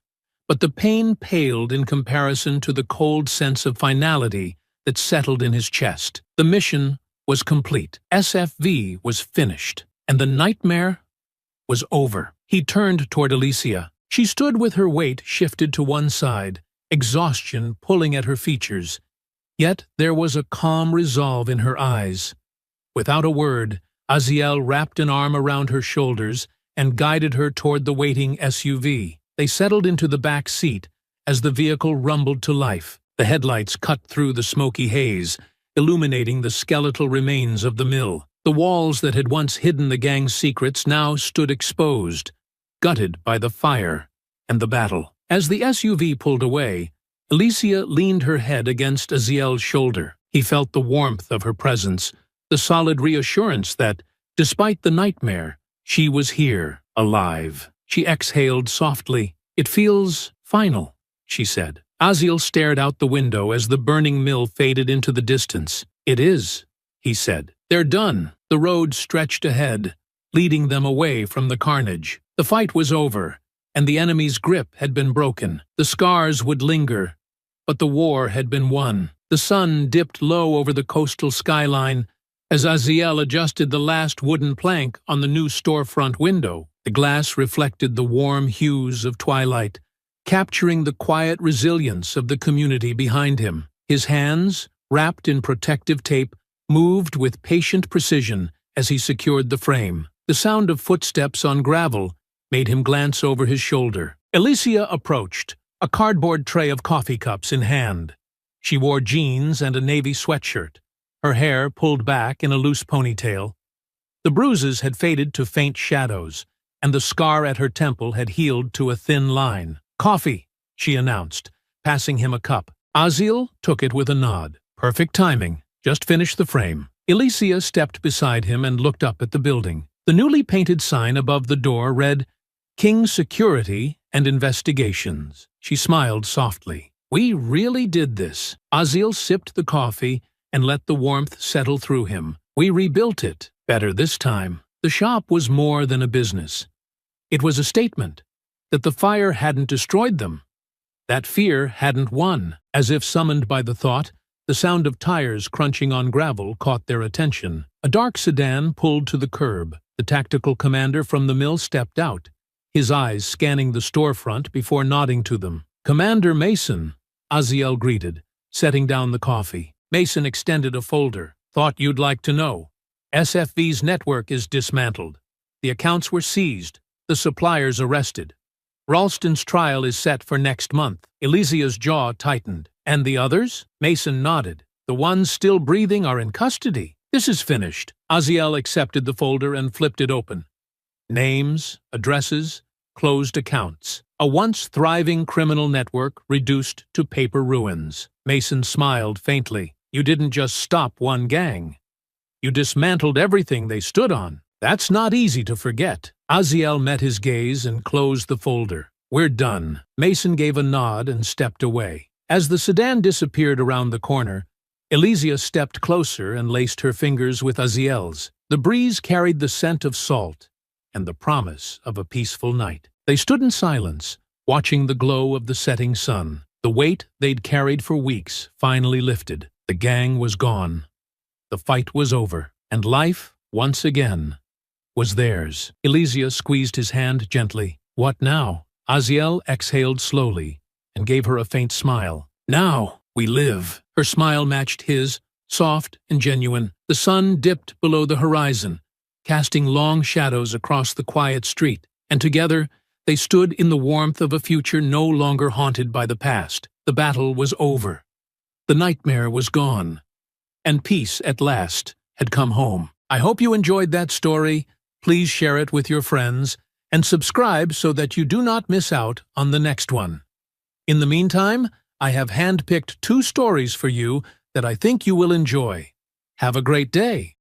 but the pain paled in comparison to the cold sense of finality that settled in his chest. The mission was complete. SFV was finished, and the nightmare was over. He turned toward Alicia. She stood with her weight shifted to one side, exhaustion pulling at her features. Yet there was a calm resolve in her eyes. Without a word, Aziel wrapped an arm around her shoulders and guided her toward the waiting SUV. They settled into the back seat as the vehicle rumbled to life. The headlights cut through the smoky haze, illuminating the skeletal remains of the mill. The walls that had once hidden the gang's secrets now stood exposed, gutted by the fire and the battle. As the SUV pulled away, Alicia leaned her head against Aziel's shoulder. He felt the warmth of her presence, the solid reassurance that, despite the nightmare, she was here, alive. She exhaled softly. "It feels final," she said. Aziel stared out the window as the burning mill faded into the distance. "It is," he said. "They're done." The road stretched ahead, leading them away from the carnage. The fight was over, and the enemy's grip had been broken. The scars would linger, but the war had been won. The sun dipped low over the coastal skyline as Aziel adjusted the last wooden plank on the new storefront window. The glass reflected the warm hues of twilight, capturing the quiet resilience of the community behind him. His hands, wrapped in protective tape, moved with patient precision as he secured the frame. The sound of footsteps on gravel made him glance over his shoulder. Alicia approached, a cardboard tray of coffee cups in hand. She wore jeans and a navy sweatshirt, her hair pulled back in a loose ponytail. The bruises had faded to faint shadows, and the scar at her temple had healed to a thin line. "Coffee," she announced, passing him a cup. Aziel took it with a nod. "Perfect timing. Just finished the frame." Alicia stepped beside him and looked up at the building. The newly painted sign above the door read, "King Security and Investigations." She smiled softly. "We really did this." Aziel sipped the coffee and let the warmth settle through him. "We rebuilt it. Better this time." The shop was more than a business. It was a statement that the fire hadn't destroyed them, that fear hadn't won. As if summoned by the thought, the sound of tires crunching on gravel caught their attention. A dark sedan pulled to the curb. The tactical commander from the mill stepped out, his eyes scanning the storefront before nodding to them. "Commander Mason," Aziel greeted, setting down the coffee. Mason extended a folder. "Thought you'd like to know. SFV's network is dismantled. The accounts were seized, the suppliers arrested. Ralston's trial is set for next month." Alicia's jaw tightened. "And the others?" Mason nodded. "The ones still breathing are in custody. This is finished." Aziel accepted the folder and flipped it open. Names, addresses, closed accounts. A once thriving criminal network reduced to paper ruins. Mason smiled faintly. "You didn't just stop one gang. You dismantled everything they stood on. That's not easy to forget." Aziel met his gaze and closed the folder. "We're done." Mason gave a nod and stepped away. As the sedan disappeared around the corner, Alicia stepped closer and laced her fingers with Aziel's. The breeze carried the scent of salt and the promise of a peaceful night. They stood in silence, watching the glow of the setting sun. The weight they'd carried for weeks finally lifted. The gang was gone. The fight was over, and life, once again, was theirs. Alicia squeezed his hand gently. What now? Aziel exhaled slowly and gave her a faint smile. Now we live. Her smile matched his, soft and genuine. The sun dipped below the horizon, casting long shadows across the quiet street, and together they stood in the warmth of a future no longer haunted by the past. The battle was over. The nightmare was gone, and peace at last had come home. I hope you enjoyed that story. Please share it with your friends and subscribe so that you do not miss out on the next one. In the meantime, I have handpicked 2 stories for you that I think you will enjoy. Have a great day.